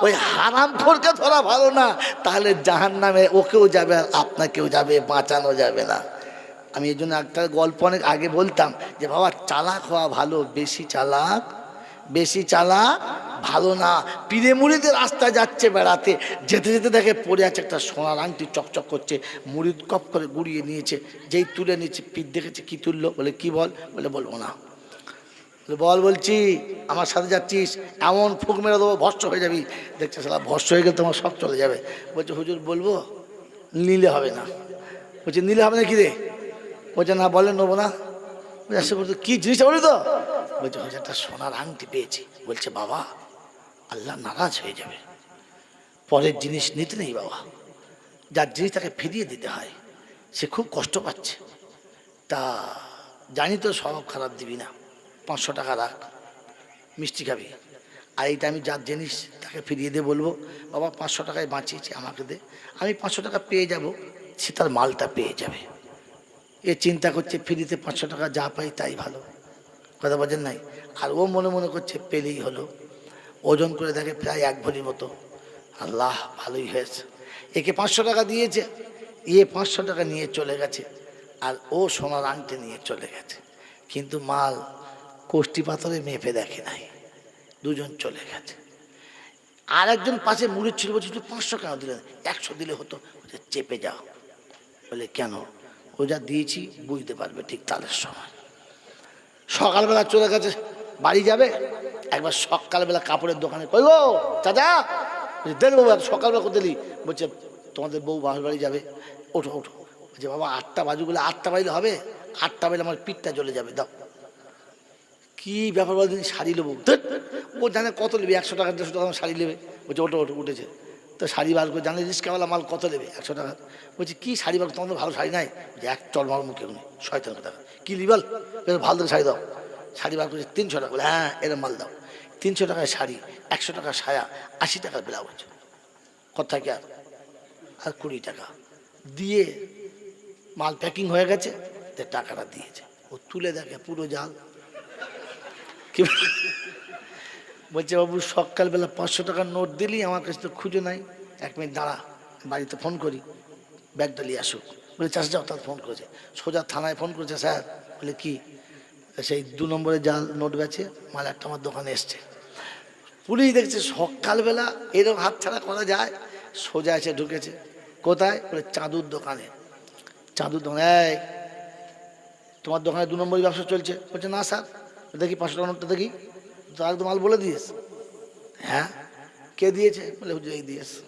ওই হারাম খোরকে ধরা ভালো না, তাহলে জাহান্নামে ওকেও যাবে আর আপনাকেও যাবে, বাঁচানো যাবে না। আমি এই জন্য একটা গল্প অনেক আগে বলতাম যে বাবা, চালাক হওয়া ভালো, বেশি চালাক ভালো না। পীরে মুড়িদের রাস্তায় যাচ্ছে বেড়াতে, যেতে যেতে দেখে পড়ে আছে একটা সোনার আংটি, চকচক করছে। মুড়িদ কপ করে গুড়িয়ে নিয়েছে, যেই তুলে নিয়েছে, পীর দেখেছে, কি তুললো? বলে কি বল? বলে বলবো না। বল বলছি, আমার সাথে যাচ্ছিস, এমন ফুক মেরে দেবো ভস্ম হয়ে যাবি। দেখছে সালা ভস্ম হয়ে গেলে তোমার সব চলে যাবে। বলছে হুজুর বলবো? নিলে হবে না। বলছে নিলে হবে না কি রে? বলছে না, বলে নেবো না। বলছে বলতো কি জিনিসটা বলি তো? বলছে হুজুর একটা সোনার আংটি পেয়েছি। বলছে বাবা, আল্লাহ নারাজ হয়ে যাবে, পরের জিনিস নিতে নেই বাবা, যার জিনিস তাকে ফিরিয়ে দিতে হয়, সে খুব কষ্ট পাচ্ছে। তা জানি তো স্বভাব খারাপ, দিবি না, 500 টাকা রাখ, মিষ্টি খাবি। আর এইটা আমি যার জিনিস তাকে ফিরিয়ে দিয়ে বলবো বাবা 500 টাকায় বাঁচিয়েছি, আমাকে দে, আমি 500 টাকা পেয়ে যাব, সে তার মালটা পেয়ে যাবে। এ চিন্তা করছে ফ্রিতে 500 টাকা যা পাই তাই ভালো, কথা বোঝেন নাই? আর ও মনে মনে করছে পেলেই হলো। ওজন করে দেখে প্রায় 1 ভরির মতো। আল্লাহ ভালোই হয়েছে, একে 500 টাকা দিয়েছে, 500 টাকা নিয়ে চলে গেছে, আর ও সোনার আংটি নিয়ে চলে গেছে। কিন্তু মাল কোষ্ঠী পাথরে মেপে দেখে নাই, দুজন চলে গেছে। আর একজন পাশে মুড়ির ছিল, বলছে 500 কেন দিলেন? 100 দিলে হতো। চেপে যাও। বলে কেন? ও যা দিয়েছি বুঝতে পারবে ঠিক তাদের সময়। সকালবেলা চলে গেছে, বাড়ি যাবে, একবার সকালবেলা কাপড়ের দোকানে, কই গো চাচা, দেন বাবু, সকালবেলা কোথায় দিলি? বলছে তোমাদের বউ বাবার বাড়ি যাবে, ওঠো ওঠো। বলছে বাবা 8টা বাজু, বলে 8টা বাজলে হবে? 8টা বাজলে আমার পিঠটা জ্বলে যাবে, দাও। কি ব্যাপার বলদিন? শাড়ি নেবো। ও জানে কত নেবে, 100 টাকা 150 টাকা শাড়ি নেবে। বলছে ওটো ওটো, উঠেছে তো শাড়ি বার করে, জানলে রিস্কাওয়ালা মাল কত নেবে? 100 টাকা। বলছে কি শাড়ি বার, তোমাদের ভালো শাড়ি নাই? যে এক চল মার মুখে উনি, শয়তান কথা, কি লিবাল, ভালো করে শাড়ি দাও। শাড়ি বার করেছে 300 টাকা। বলে হ্যাঁ এরম মাল দাও। 300 টাকায় শাড়ি, 100 টাকার সায়া, 80 টাকার ব্লাউজ, কথা কি আর 20 টাকা দিয়ে মাল প্যাকিং হয়ে গেছে, টাকাটা দিয়েছে। ও তুলে দেখে পুরো জাল। কি বলছে বাবু সকালবেলা 500 টাকার নোট দিলি, আমার কাছে তো খুঁজে নাই। 1 মিনিট দাঁড়া, বাড়িতে ফোন করি, ব্যাগটা নিয়ে আসুক। বলে চাষা যাও, তার ফোন করেছে, সোজা থানায় ফোন করেছে। স্যার, বলে কি? সেই 2 নম্বরে জাল নোট বেচে মাল একটা আমার দোকানে এসছে। পুলিশ দেখছে সকালবেলা এরকম হাত ছাড়া করা যায়, সোজা এসে ঢুকেছে। কোথায়? বলে চাঁদুর দোকানে। চাঁদুর দোকানে, এই তোমার দোকানে 2 নম্বরই ব্যবসা চলছে? বলছে না স্যার। দেখি 500 টাকা নোটটা দেখি, তো একদম মাল বলে দিয়েছ? হ্যাঁ। কে দিয়েছে? বলে হুজুর এই দিয়েছে।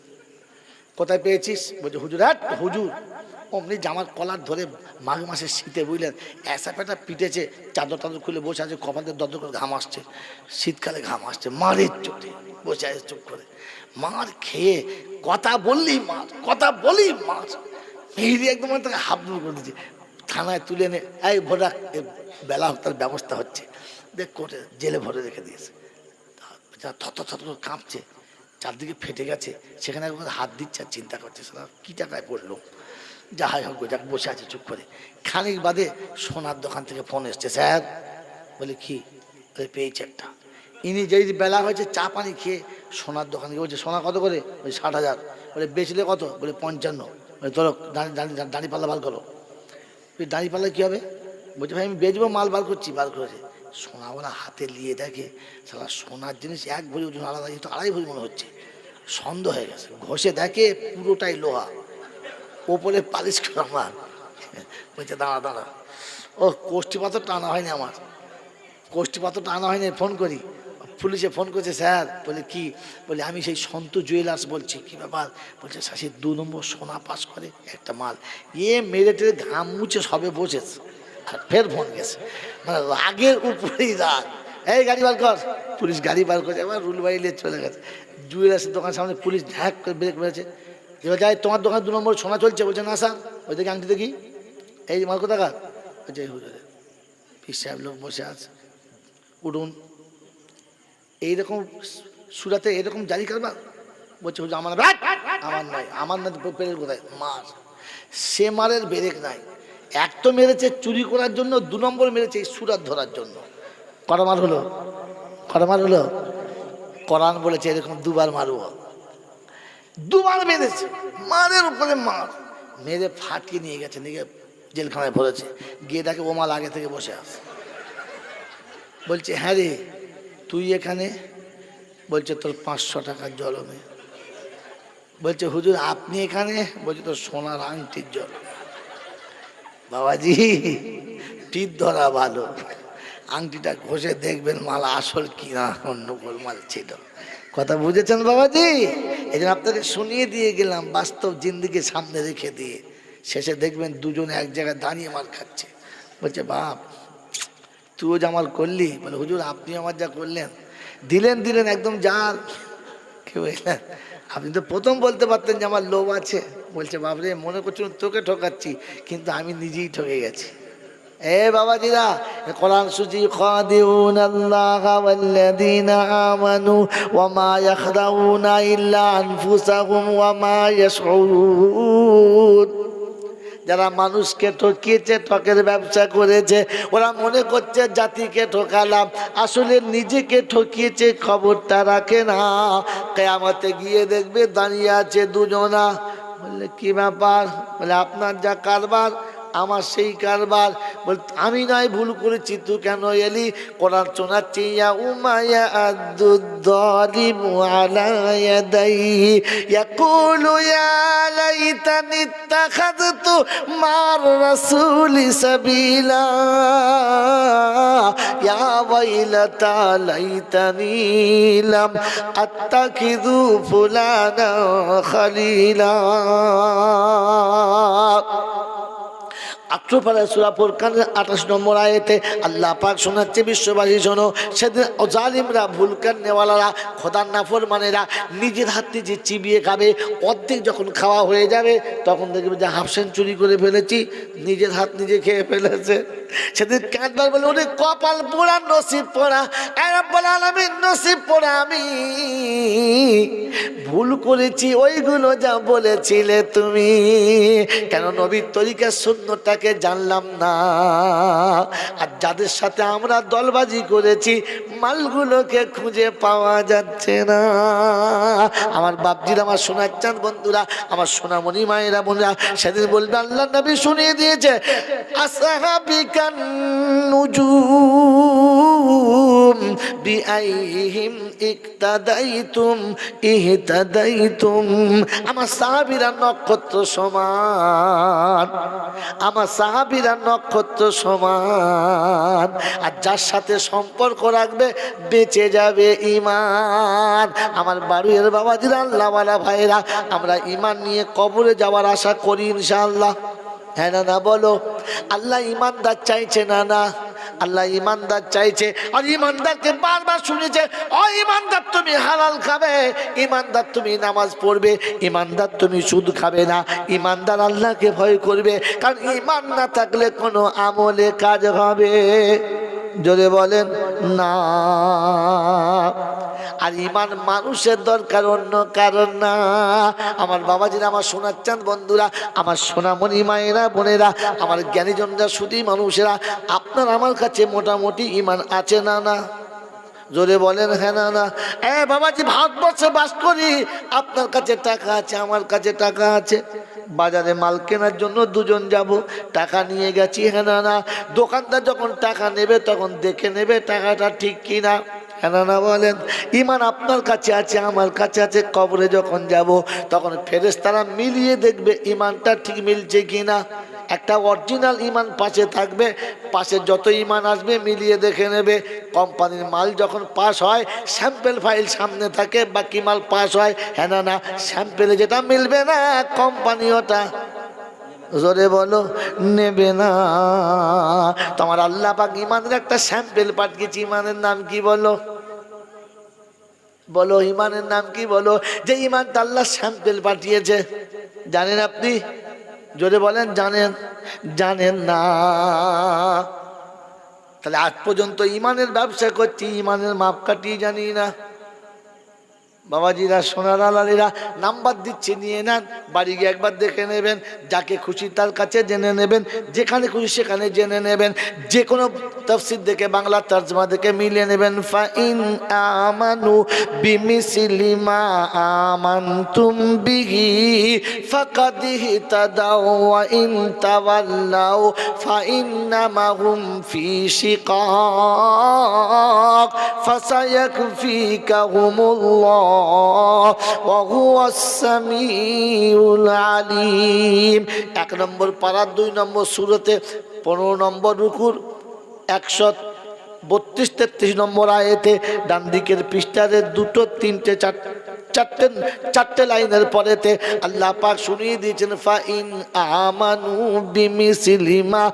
কোথায় পেয়েছিস? বলছে হুজুর। হুজুর অমনি জামার কলার ধরে, মাঘ মাসের শীতে বুঝলেন, এসা পেটা পিটেছে, চাদর টাদর খুলে বসে আছে, কপালে দর করে ঘাম আসছে, শীতকালে ঘাম আসছে, মারের চোটে বসে আছে চুপ করে। মার খেয়ে কথা বললি মার, কথা বলি মার, মেহেরি একদম তাকে হাবডুল করে দিচ্ছে। থানায় তুলে এনে এই ভোরা, বেলা হোক তার ব্যবস্থা হচ্ছে, দেখ কোর্টে জেলে ভরে রেখে দিয়েছে। থত থত কাঁপছে, চারদিকে ফেটে গেছে, সেখানে একবার হাত দিচ্ছে আর চিন্তা করছে সারা কী টাকায় পড়লো। যাই হোক, যাক বসে আছে চুপ করে। খানিক বাদে সোনার দোকান থেকে ফোন এসছে। স্যার। বলে কি? বলে পেয়েছে একটা। ইনি যেই বেলা হয়েছে চা পানি খেয়ে সোনার দোকানে গিয়ে বলছে সোনা কত করে? বলে 60,000। বলে বেচলে কত? বলে 55। বলে তোর দাঁড়িয়ে পাল্লা বার করো। দাঁড়িয়ে পাল্লা কী হবে? বলছে ভাই আমি বেচবো, মাল বার করছি। বার করেছে, সোনাওয়ালা হাতে নিয়ে দেখে সারা সোনার জিনিস 1 ভরি ওজন আলাদা, যেহেতু 2.5 ভরি মনে হচ্ছে। সন্দেহ হয়ে গেছে, ঘষে দেখে পুরোটাই লোহা, ওপরে পালিশ করা মাল। বলছে দাঁড়া দাঁড়া, ও কোষ্ঠী পাথর টানা হয়নি আমার, কোষ্ঠী পাথর টানা হয়নি, ফোন করি। পুলিশে ফোন করেছে। স্যার। বলে কি? বলে আমি সেই সন্ত জুয়েলার্স বলছি। কি ব্যাপার? বলছে শাশি 2 নম্বর সোনা পাস করে একটা মাল, মেরে টেরে ঘাম মুছে সবে বসেছে, আর ফের ফোন গেছে। মানে রাগের উপরেই রাগ। এই গাড়ি বার কর। পুলিশ গাড়ি বার করেছে, এবার রুল বাড়ি নিয়ে চলে গেছে। জুয়েলার্সের দোকানের সামনে পুলিশ ঢ্যাক করে ব্রেক মেরেছে। এবার যাই তোমার দোকানে 2 নম্বর সোনা চলছে। বলছে না স্যার। ওই দেখি আংটি দেখি, এই মাল কোথাকার? বলছে হুজুরে। পীর সাহেব লোক বসে আছে, উঠুন। এইরকম সুরাতে এরকম জারি কারবার? বলছে হুজুর আমার, আমার নয়, আমার না পেলের কোথায় মার। সে মারের ব্রেক নাই। এক তো মেরেছে চুরি করার জন্য, 2 নম্বর মেরেছে এই সুরাত ধরার জন্য। কটা মার হলো? কটা মার হলো? কোরআন বলেছে এরকম 2 বার মারবো। 2 বার মেরেছে, মারের উপরে মার, মেরে ফাটিয়ে নিয়ে গেছে, নিয়ে জেলখানায় ভরেছে। গিয়ে দেখে ও মাল আগে থেকে বসে আছে। বলছে হ্যাঁ রে তুই এখানে? বলছে তোর 500 টাকার জলমে। বলছে হুজুর আপনি এখানে? বলছে তোর সোনার আংটির জল। বাবাজি টিপ ধরা ভালো, আংটিটা ঘষে দেখবেন মাল আসল কিনা অন্য গোলমাল ছিল। কথা বুঝেছেন বাবাজি? এই জন্য আপনাকে শুনিয়ে দিয়ে গেলাম, বাস্তব জিন্দিগি সামনে রেখে দিয়ে। শেষে দেখবেন দুজনে এক জায়গায় দাঁড়িয়ে মার খাচ্ছে। বলছে বাপ তুইও জামাল করলি? বলে হুজুর আপনি আমার যা করলেন, দিলেন একদম জাল। কে বললেন? আপনি তো প্রথম বলতে পারতেন যে আমার লোভ আছে। বলছে বাবরে মনে করছি তোকে ঠকাচ্ছি, কিন্তু আমি নিজেই ঠকে গেছি। এ বাবাজিরা, কোরআন সুজি খাদিউন আল্লাহ ওয়াল্লাযীনা আমানু ওয়া মা ইয়াখদাউনা ইল্লা আনফুসাহুম ওয়া মা ইয়াশউরুন। যারা মানুষকে ঠকিয়েছে, ঠকের ব্যবসা করেছে, ওরা মনে করছে জাতিকে ঠকালাম, আসলে নিজেকে ঠকিয়েছে, খবরটা রাখে না। কিয়ামতে গিয়ে দেখবে দাঁড়িয়ে আছে দুজনা। বললে কি ব্যাপার? বলে আপনার যা কারবার আমার সেই কারবার। বল আমি নয় ভুল করেছি, তুই কেন এলি? কোরআন শোনাচ্ছি ইয়া উমায়া আদ-যালিমু আলা ইয়াদাইহি ইয়াকুলু ইয়া লাইতানি ইত্তাখাযতু মার রাসূলি সাবিলা ইয়া ওয়াইলাতা লাইতানি লাম আত্তাখিযু ফুলানা খালিলা। আত্রপাড়া সূরা ফুরকানের 28 নম্বর আয়াতে আল্লাহ পাক শোনাচ্ছে বিশ্ববাসী শোনো, সেদিন জালিমরা ভুলকার নেওয়ালারা খোদার নাফরমানেরা নিজের হাত নিজে চিবিয়ে খাবে। অর্ধেক যখন খাওয়া হয়ে যাবে তখন দেখবে যে হাফ সেঞ্চুরি করে ফেলেছি, নিজের হাত নিজে খেয়ে ফেলেছে। সেদিন কাঁদবার বলে ওরে কপাল পোড়া, নসিব পোড়া, রব্বুল আলামিন নসিব পোড়া, আমি ভুল করেছি ওইগুলো যা বলেছিলে তুমি। কেন নবীর তরিকা সুন্নতটাকে জানলাম না, আর যাদের সাথে আমরা দলবাজি করেছি মালগুলোকে খুঁজে পাওয়া যাচ্ছে না। আমার বাপজিরা, আমার সোনার চাঁদ বন্ধুরা, আমার সোনামণি মায়েরা বোনেরা, সেদিন বলবে আল্লাহ নবী শুনিয়ে দিয়েছে আসহাবিকান নুজুম বিআইহিম ইক্তাদাইতুম ইহতাদাইতুম। আমার সাহাবীরা নক্ষত্র সমান, আমার সাহাবীরা নক্ষত্র সমান, আর যার সাথে সম্পর্ক রাখবে বেঁচে যাবে ঈমান। আমার বাড়ির বাবাজিরা, আল্লাহওয়ালা ভাইরা, আমরা ঈমান নিয়ে কবরে যাওয়ার আশা করি ইনশাআল্লাহ। হ্যাঁ না না বলো? আল্লাহ ঈমানদার চাইছে না? না, আল্লাহ ঈমানদার চাইছে। আর ঈমানদারকে বারবার শুনেছে, ও ঈমানদার তুমি হালাল খাবে, ঈমানদার তুমি নামাজ পড়বে, ঈমানদার তুমি সুদ খাবে না, ঈমানদার আল্লাহকে ভয় করবে। কারণ ঈমান না থাকলে কোনো আমলে কাজ হবে? জোরে বলেন না। আর ঈমান মানুষের দরকার, অন্য কারণ না। আমার বাবাজিরা, আমার সোনার চাঁদ বন্ধুরা, আমার সোনামণি মায়েরা বোনেরা, আমার জ্ঞানীজনরা, শুধু মানুষেরা, আপনার আমার কাছে মোটামুটি ঈমান আছে না? না, জোরে বলেন হ্যাঁ না না? বাবাজি ভারতবর্ষে বাস করি, আপনার কাছে টাকা আছে, আমার কাছে টাকা আছে, বাজারে মাল কেনার জন্য দুজন যাব, টাকা নিয়ে গেছি, হ্যাঁ না না? দোকানদার যখন টাকা নেবে তখন দেখে নেবে টাকাটা ঠিক কিনা, হ্যাঁ না বলেন? ঈমান আপনার কাছে আছে, আমার কাছে আছে, কবরে যখন যাব তখন ফেরেশতারা মিলিয়ে দেখবে ঈমানটা ঠিক মিলছে কিনা। একটা অরিজিনাল ঈমান পাশে থাকবে, পাশে যত ঈমান আসবে মিলিয়ে দেখে নেবে। কোম্পানির মাল যখন পাস হয়, স্যাম্পেল ফাইল সামনে থাকে, বাকি মাল পাস হয়, হ্যাঁ না না? স্যাম্পেলে যেটা মিলবে না কোম্পানি ওটা, জোরে বলো, নেবে না। তোমার আল্লাহ পাক ঈমানের একটা স্যাম্পেল পাঠিয়েছে, ঈমানের নাম কি বলো? বলো ঈমানের নাম কি বলো? যে ঈমানটা আল্লাহ স্যাম্পেল পাঠিয়েছে, জানেন আপনি? জোরে বলেন জানেন? জানেন না? তাহলে আজ পর্যন্ত ঈমানের ব্যবসা করছি, ঈমানের মাপকাঠি জানি না। বাবাজিরা, সোনার আলালিরা, নাম্বার দিচ্ছি, নিয়ে নেন, বাড়ি গিয়ে একবার দেখে নেবেন, যাকে খুশি তার কাছে জেনে নেবেন, যেখানে খুশি সেখানে জেনে নেবেন, যে কোনো তাফসীর দেখে বাংলা তরজমা দেখে মিলিয়ে নেবেন। ফাইন আমানু বিমিসলি মা আমানতুম বিহি ফাকাদ ইহতাদাও ওয়া ইন তাওয়াল্লাও ফাইন্নামা হুম ফি শিকাক ফাসায়াকফিকাহুমুল্লাহ ওয়া হুয়াস সামিউল আলিম। 1 নম্বর পারা 2 নম্বর সূরাতে 15 নম্বর রুকুর 132-33 নম্বর আয়াতে ডান দিকের পৃষ্ঠারে 2, 3, 4 লাইনের পরেতে আল্লাহ পাক শুনিয়ে দিয়েছেন ফাইন আমানু বিমিসলি মা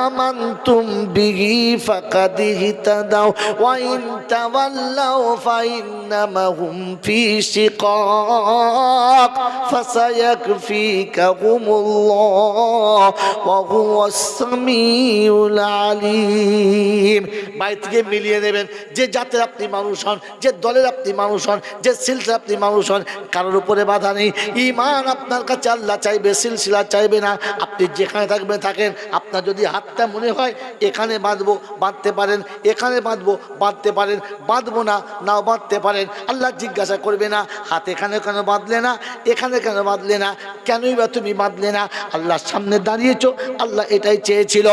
আমানতুম বিহি ফাকাদ ইহতাদাও ওয়া ইন তাওয়াল্লাও ফাইন্নামা হুম ফি শিকাক ফাসায়াকফিকাহুমুল্লাহ ওয়া হুয়াস সামিউল আলিম। বাইরে থেকে মিলিয়ে নেবেন, যে জাতের আপনি মানুষ হন, যে দলের আপনি মানুষ হন, যে সিলসিলা আপনি মানুষ হন, কারোর উপরে বাধা নেই। ঈমান আপনার কাছে আল্লাহ চাইবে, সিলসিলা চাইবে না। আপনি যেখানে থাকবেন থাকেন। আপনার যদি হাতটা মনে হয় এখানে বাঁধবো, বাঁধতে পারেন, এখানে বাঁধবো, বাঁধতে পারেন, বাঁধবো না, নাও বাঁধতে পারেন। আল্লাহ জিজ্ঞাসা করবে না হাত এখানে কেন বাঁধলে না, এখানে কেন বাঁধলে না, কেনই বা তুমি বাঁধলে না। আল্লাহর সামনে দাঁড়িয়েছো, আল্লাহ এটাই চেয়েছিল।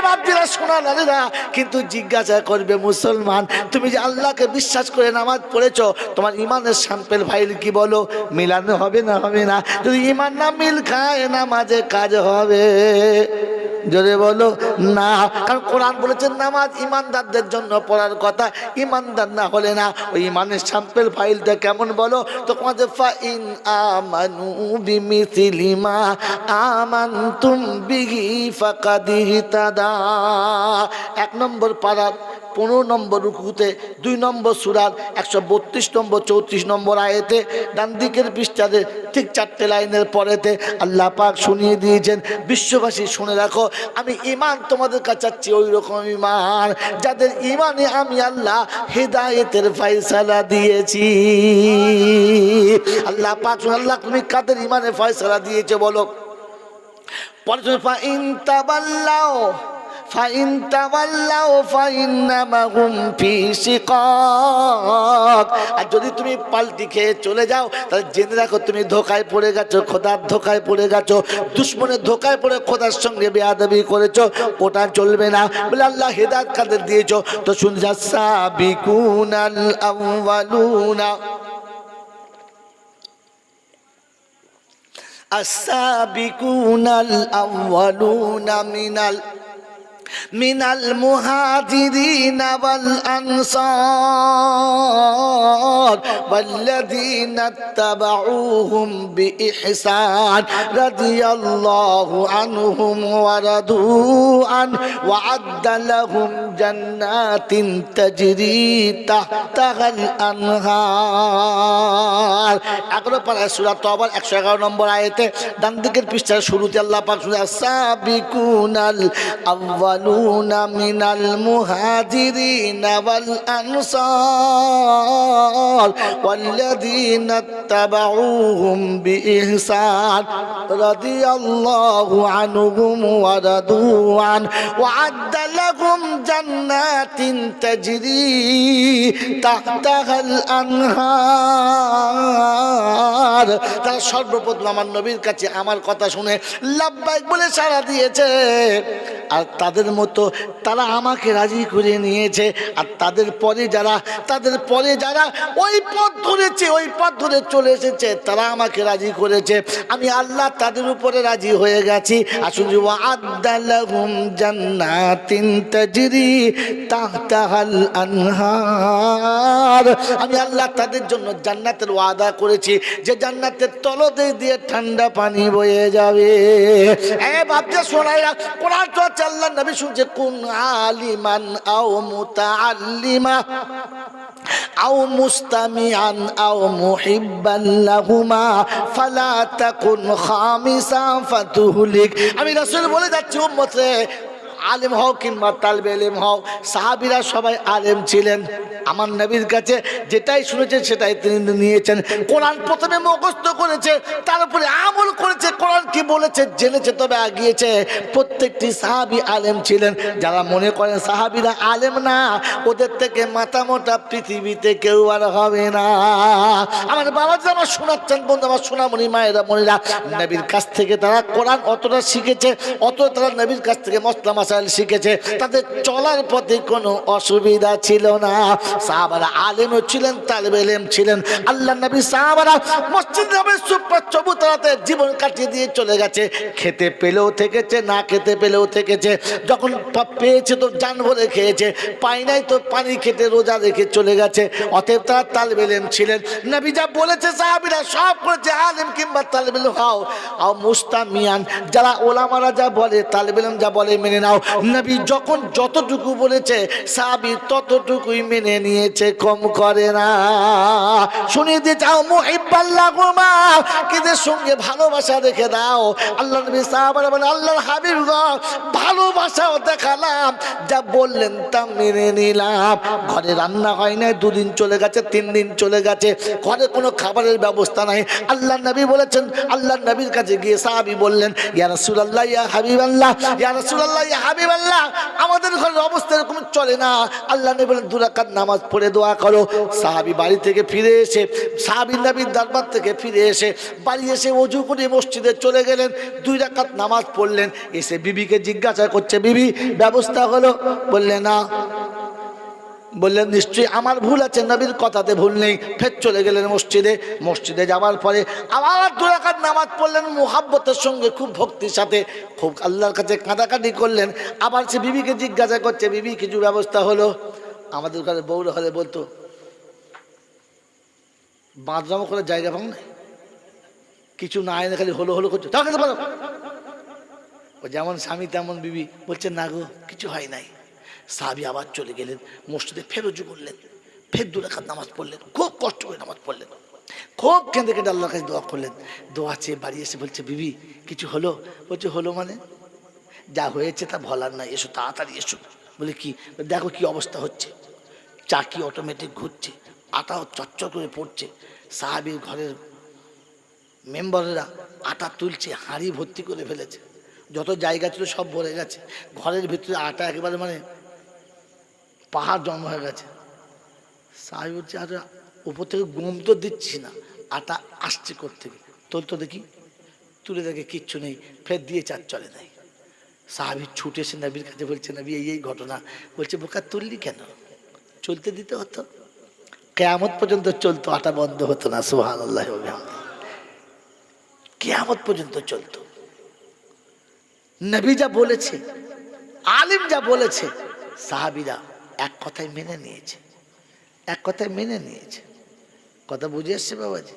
বাপজিরা, সোনা লালেরা, কিন্তু জিজ্ঞাসা করবে মুসলমান, তুমি যে আল্লাহকে বিশ্বাস করে নামাজ পড়েছো, তোমার ইমানের স্যাম্পেল ফাইল কি বলো? মিলানো হবে না? হবে না। যদি ইমান না মিল খায় নামাজে কাজ হবে? জোরে বলো না। কারণ কোরআন বলেছেন নামাজ ইমানদারদের জন্য পড়ার কথা, ইমানদার না হলে না। ওই ইমানের স্যাম্পেল ফাইলটা কেমন বলো? তো তোমাদের ফাইন আমানু বিমিসলি মা আমানতুম বিহি ফাকাদ ইহতাদা। 1 নম্বর পারার 15 নম্বর রুকুতে 2 নম্বর সূরার 132 নম্বর 34 নম্বর আয়াতে ডান দিকের পৃষ্ঠাতে ঠিক 4 লাইনের পরেতে আল্লাহ পাক শুনিয়ে দিয়েছেন, বিশ্ববাসী শুনে রাখো, আমি ঈমান তোমাদের কাছে চাচ্ছি ওই রকম ঈমান যাদের ঈমানে আমি আল্লাহ হিদায়াতের ফয়সালা দিয়েছি। আল্লাহ পাক, আল্লাহ তুমি কাদের ঈমানে ফয়সালা দিয়েছে বলো? পরে তুমি ফাইন তাওয়াল্লাও ফাইন তাওয়াল্লাও ফাইন্নামা হুম ফি শিকাক। আর যদি তুমি পাল্টি খেয়ে চলে যাও তাহলে জেনে রাখো তুমি ধোকায় পড়ে গেছো, খোদার ধোকায় পড়ে গেছো, দুশমনের ধোকায় পড়ে খোদার সঙ্গে বেয়াদবি করেছো। ওটা চলবে না বলে আল্লাহ হেদায়েত কাদের দিয়েছো? তো শুনছি সাবিকুনাল আউয়ালুনা আস-সাবিকুনাল আউয়ালুনা মিনাল মুহাজিরিনা ওয়াল আনসার ওয়াল্লাযীনা ইত্তাবাউহুম বিইহসান রাদিয়াল্লাহু আনহুম ওয়া রাদু আন ওয়া আ'দ্দা লাহুম জান্নাতিন তাজরি তাহতাহাল আনহার। 11 পারা সূরা তাওবার 111 নম্বর আয়াতে ডান দিকের পৃষ্ঠার শুরুতে আল্লাহ পাক বলেন আস-সাবিকুনাল আউয়ালুনা মিনাল মুহাজিরিনা ওয়াল আনসার ওয়াল্লাযীনা ইত্তাবাউহুম বিইহসান রাদিয়াল্লাহু আনহুম ওয়া রাদু আন ওয়া আ'দ্দা লাহুম জান্নাতিন তাজরি তাহতাহাল আনহার। তারা সর্বপ্রথম আমার নবীর কাছে আমার কথা শুনে লাব্বাইক বলে সাড়া দিয়েছে, আর তাদের মতো তারা আমাকে রাজি করে নিয়েছে। আর তাদের পরে যারা ওই পথ ধরেছে, ওই পথ ধরে চলে এসেছে, তারা আমাকে রাজি করেছে, আমি আল্লাহ তাদের উপরে রাজি হয়ে গেছি। আসুন, ওয়া'আদ্দা লাহুম জান্নাতিন তাজরি তাহতাহাল আনহার, আমি আল্লাহ তাদের জন্য জান্নাতের ওয়াদা করেছি, যে জান্নাতের তলদেশ দিয়ে ঠান্ডা পানি বয়ে যাবে। বাপজা শোনাইয়া কোরআন তো আল্লাহ নবী শুনছে, কুন আলিমান আও মুতাআল্লিমা আও মুস্তামিআন আও মুহিব্বান লাহুমা ফালা তাকুন খামিসা ফাতুহলিক। আমি রাসূল বলে যাচ্ছি উম্মত রে, আলেম হও কিংবা তালবে ইলম হও, সাহাবীরা সবাই আলেম ছিলেন। আমার নবীর কাছে যেটাই শুনেছেন সেটাই তিনি নিয়েছেন। কোরআন প্রথমে মুখস্থ করেছে, তারপরে আমল করেছে, কোরআন কি বলেছে জেনেছে, তবে আগিয়েছে। প্রত্যেকটি সাহাবী আলেম ছিলেন। যারা মনে করেন সাহাবীরা আলেম না, ওদের থেকে মাথা মোটা পৃথিবীতে কেউ আর হবে না। আমার বাবা যে আমার শোনাচ্ছেন বন্ধু, আমার সোনামণি মায়েরা মনিরা, নবীর কাছ থেকে তারা কোরআন অতটা শিখেছে, অত তারা নবীর কাছ থেকে মসলা মাসাইল শিখেছে। তাদের চলার পথে কোনো অসুবিধা ছিল না। সাহাবারা আলেমও ছিলেন, তালেবে ইলম ছিলেন। আল্লাহ নবী সাহাবারা মসজিদ নববীর সুপার চবুতরাতে জীবন কাটিয়ে দিয়ে চলে গেছে। খেতে পেলেও থেকেছে, না খেতে পেলেও থেকেছে। যখন পেয়েছে তো জান ভরে খেয়েছে, পাই নাই তো পানি খেতে রোজা রেখে চলে গেছে। অতএব তারা তালেবে ইলম ছিলেন। নবী যা বলেছে সাহাবীরা সব করেছে। আলেম কিংবা তালেবে ইলম হও আর মুস্তামিয়ান, যারা ওলামারা যা বলে, তালেবে ইলম যা বলে মেনে নাও। নবী যখন যতটুকু বলেছে সাহাবী ততটুকুই মেনে নিয়েছে, কম করে না। শুনিয়ে দিয়ে যাও মুহিব্বাল্লাহুমা, কিদের সঙ্গে ভালোবাসা রেখে দাও। আল্লাহ নবী সাহাবারা বলে আল্লাহর হাবিব গো ভালোবাসাও দেখালাম, যা বললেন তা মেনে নিলাম। ঘরে রান্না হয় না, 2 দিন চলে গেছে, 3 দিন চলে গেছে, ঘরে কোনো খাবারের ব্যবস্থা নাই। আল্লাহ নবী বলেছেন, আল্লাহ নবীর কাছে গিয়ে সাহাবী বললেন ইয়া রাসূলুল্লাহ, ইয়া হাবিবাল্লাহ, ইয়া রাসূলুল্লাহ, ইয়া হাবিবাল্লাহ, আমাদের ঘরের অবস্থা এরকম চলে না। আল্লাহ নবী বলেন 2 রাকাত নামাজ পড়ে দোয়া করো। সাহাবী বাড়ি থেকে ফিরে এসে, সাহাবী নবীর দরবার থেকে ফিরে এসে বাড়ি এসে ওযু করে মসজিদে চলে গেলেন, 2 রাকাত নামাজ পড়লেন। এসে বিবিকে জিজ্ঞাসা করছে, বিবি ব্যবস্থা হলো? বললেন না। বললেন নিশ্চয়ই আমার ভুল আছে, নবীর কথাতে ভুল নেই। ফের চলে গেলেন মসজিদে। মসজিদে যাওয়ার পরে আবার 2 রাকাত নামাজ পড়লেন মুহাব্বতের সঙ্গে, খুব ভক্তির সাথে, খুব আল্লাহর কাছে কাঁদাকাটি করলেন। আবার সে বিবিকে জিজ্ঞাসা করছে, বিবি কিছু ব্যবস্থা হলো? আমাদের ঘরে বউরা হলে বলতো বাঁধরামো করে জায়গা পাও না, কিছু না এনে খালি হলো হলো করছো, যেমন স্বামী তেমন বিবি। বলছে না গো কিছু হয় নাই। সাহাবী আবার চলে গেলেন মসজিদে, ফের ওযু করলেন, ফের 2 রাকাত নামাজ পড়লেন, খুব কষ্ট করে নামাজ পড়লেন, খুব কেঁদে কেঁদে আল্লাহর কাছে দোয়া করলেন। দোয়া চেয়ে বাড়ি এসে বলছে, বিবি কিছু হলো? বলছে হলো মানে যা হয়েছে তা বলার নাই, এসো তাড়াতাড়ি এসো। বলে কি? দেখো কি অবস্থা হচ্ছে, চাকি অটোমেটিক ঘুরছে, আটাও চচ্চর করে পড়ছে। সাহাবীর ঘরের মেম্বাররা আটা তুলছে, হাঁড়ি ভর্তি করে ফেলেছে, যত জায়গা ছিল সব ভরে গেছে। ঘরের ভিতরে আটা একেবারে মানে পাহাড় জন্ম হয়ে গেছে। সাহেব হচ্ছে আর উপর থেকে গম তো দিচ্ছি না, আটা আসছে কোত্থেকে, তোল তো দেখি। তুলে দেখে কিচ্ছু নেই, ফের দিয়ে চার চলে নাই। সাহাবী ছুটে এসে নবীর কাছে বলছে, নবী এই ঘটনা। বলছে বোকা তুললি কেন? চলতে দিতে হতো, কিয়ামত পর্যন্ত চলতো, আটা বন্ধ হতো না। সুবহানাল্লাহ, কিয়ামত পর্যন্ত চলতো। নবী যা বলেছে, আলিম যা বলেছে, সাহাবীরা এক কথায় মেনে নিয়েছে, এক কথায় মেনে নিয়েছে। কথা বুঝে এসছে বাবাজি?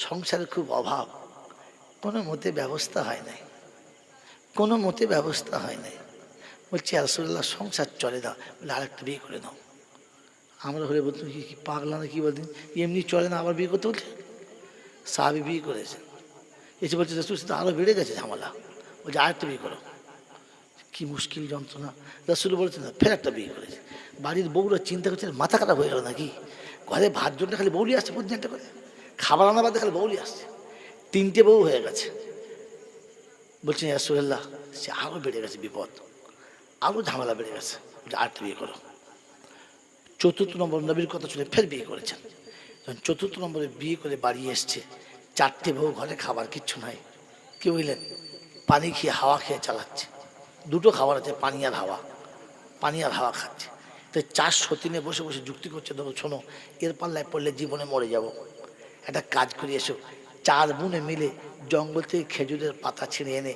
সংসারে খুব অভাব, কোনো মতে ব্যবস্থা হয় নাই, কোনো মতে ব্যবস্থা হয় নাই। বলছি রাসূলুল্লাহ সংসার চলে না, বলে আরেকটা বিয়ে করে নাও। আমরা হলে বলতাম কি পাগলা না কি বলতেন, এমনি চলে না আবার বিয়ে করতে বলছে। সাহাবী বিয়ে করেছেন, এসে বলছে রাসূল তো আরও বেড়ে গেছে ঝামেলা। বলছে আরেকটা বিয়ে করো। কি মুশকিল যন্ত্রণা। রাসূল বলেছেন ফের একটা বিয়ে করেছে। বাড়ির বউরা চিন্তা করছে মাথা খারাপ হয়ে গেল নাকি, ঘরে ভাত জনটা খালি বউলি আসছে, প্রতিদিন একটা করে খাবার আনা বাদে খালি বউলি আসছে, 3টে বউ হয়ে গেছে। বলছেন রাসূলুল্লাহ সে আরও বেড়ে গেছে বিপদ, আরও ঝামেলা বেড়ে গেছে, আরেকটা বিয়ে করো। 4র্থ নম্বর নবীর কথা শুনে ফের বিয়ে করেছেন। যখন 4র্থ নম্বরে বিয়ে করে বাড়ি এসছে, 4টে বউ, ঘরে খাবার কিচ্ছু নাই। কি বুঝলেন? পানি খেয়ে হাওয়া খেয়ে চালাচ্ছে। 2টো খাবার আছে, পানি আর হাওয়া, পানি আর হাওয়া খাচ্ছে। তো 4 সতীনে বসে বসে যুক্তি করছে, দেখো শোনো এর পাল্লায় পড়লে জীবনে মরে যাব, একটা কাজ করে এসো। 4 বোনে মিলে জঙ্গল থেকে খেজুরের পাতা ছিঁড়ে এনে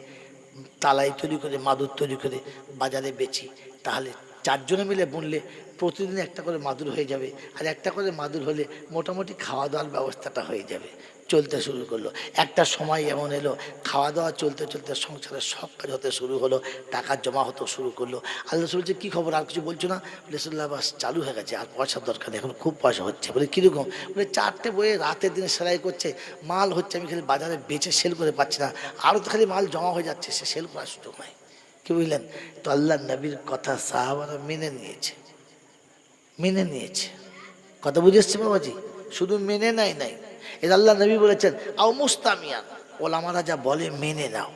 তালাই তৈরি করে, মাদুর তৈরি করে বাজারে বেচি, তাহলে 4 জনে মিলে বুনলে প্রতিদিন একটা করে মাদুর হয়ে যাবে, আর একটা করে মাদুর হলে মোটামুটি খাওয়া দাওয়ার ব্যবস্থাটা হয়ে যাবে। চলতে শুরু করলো। একটা সময় এমন এলো, খাওয়া দাওয়া চলতে চলতে সংসারের সব কাজ হতে শুরু হলো, টাকা জমা হতে শুরু করলো। আল্লাহ বলছে কী খবর, আর কিছু বলছো না? রাসূলুল্লাহ বাস চালু হয়ে গেছে, আর পয়সার দরকার নেই, এখন খুব পয়সা হচ্ছে। বলে কীরকম? বলে 4টে বইয়ে রাতের দিনে সেলাই করছে, মাল হচ্ছে, আমি খালি বাজারে বেচে সেল করে পাচ্ছি না, আরও তো খালি মাল জমা হয়ে যাচ্ছে, সে সেল করার সুযোগ নাই। কি বুঝলেন? তো আল্লাহ নবীর কথা সাহাবারা মেনে নিয়েছে। কথা বুঝে এসছে বাবাজি? শুধু মেনে নাই, এটা আল্লাহ নবী বলেছেন আও মুস্তামিয়ান, ওলামারা যা বলে মেনে নাও।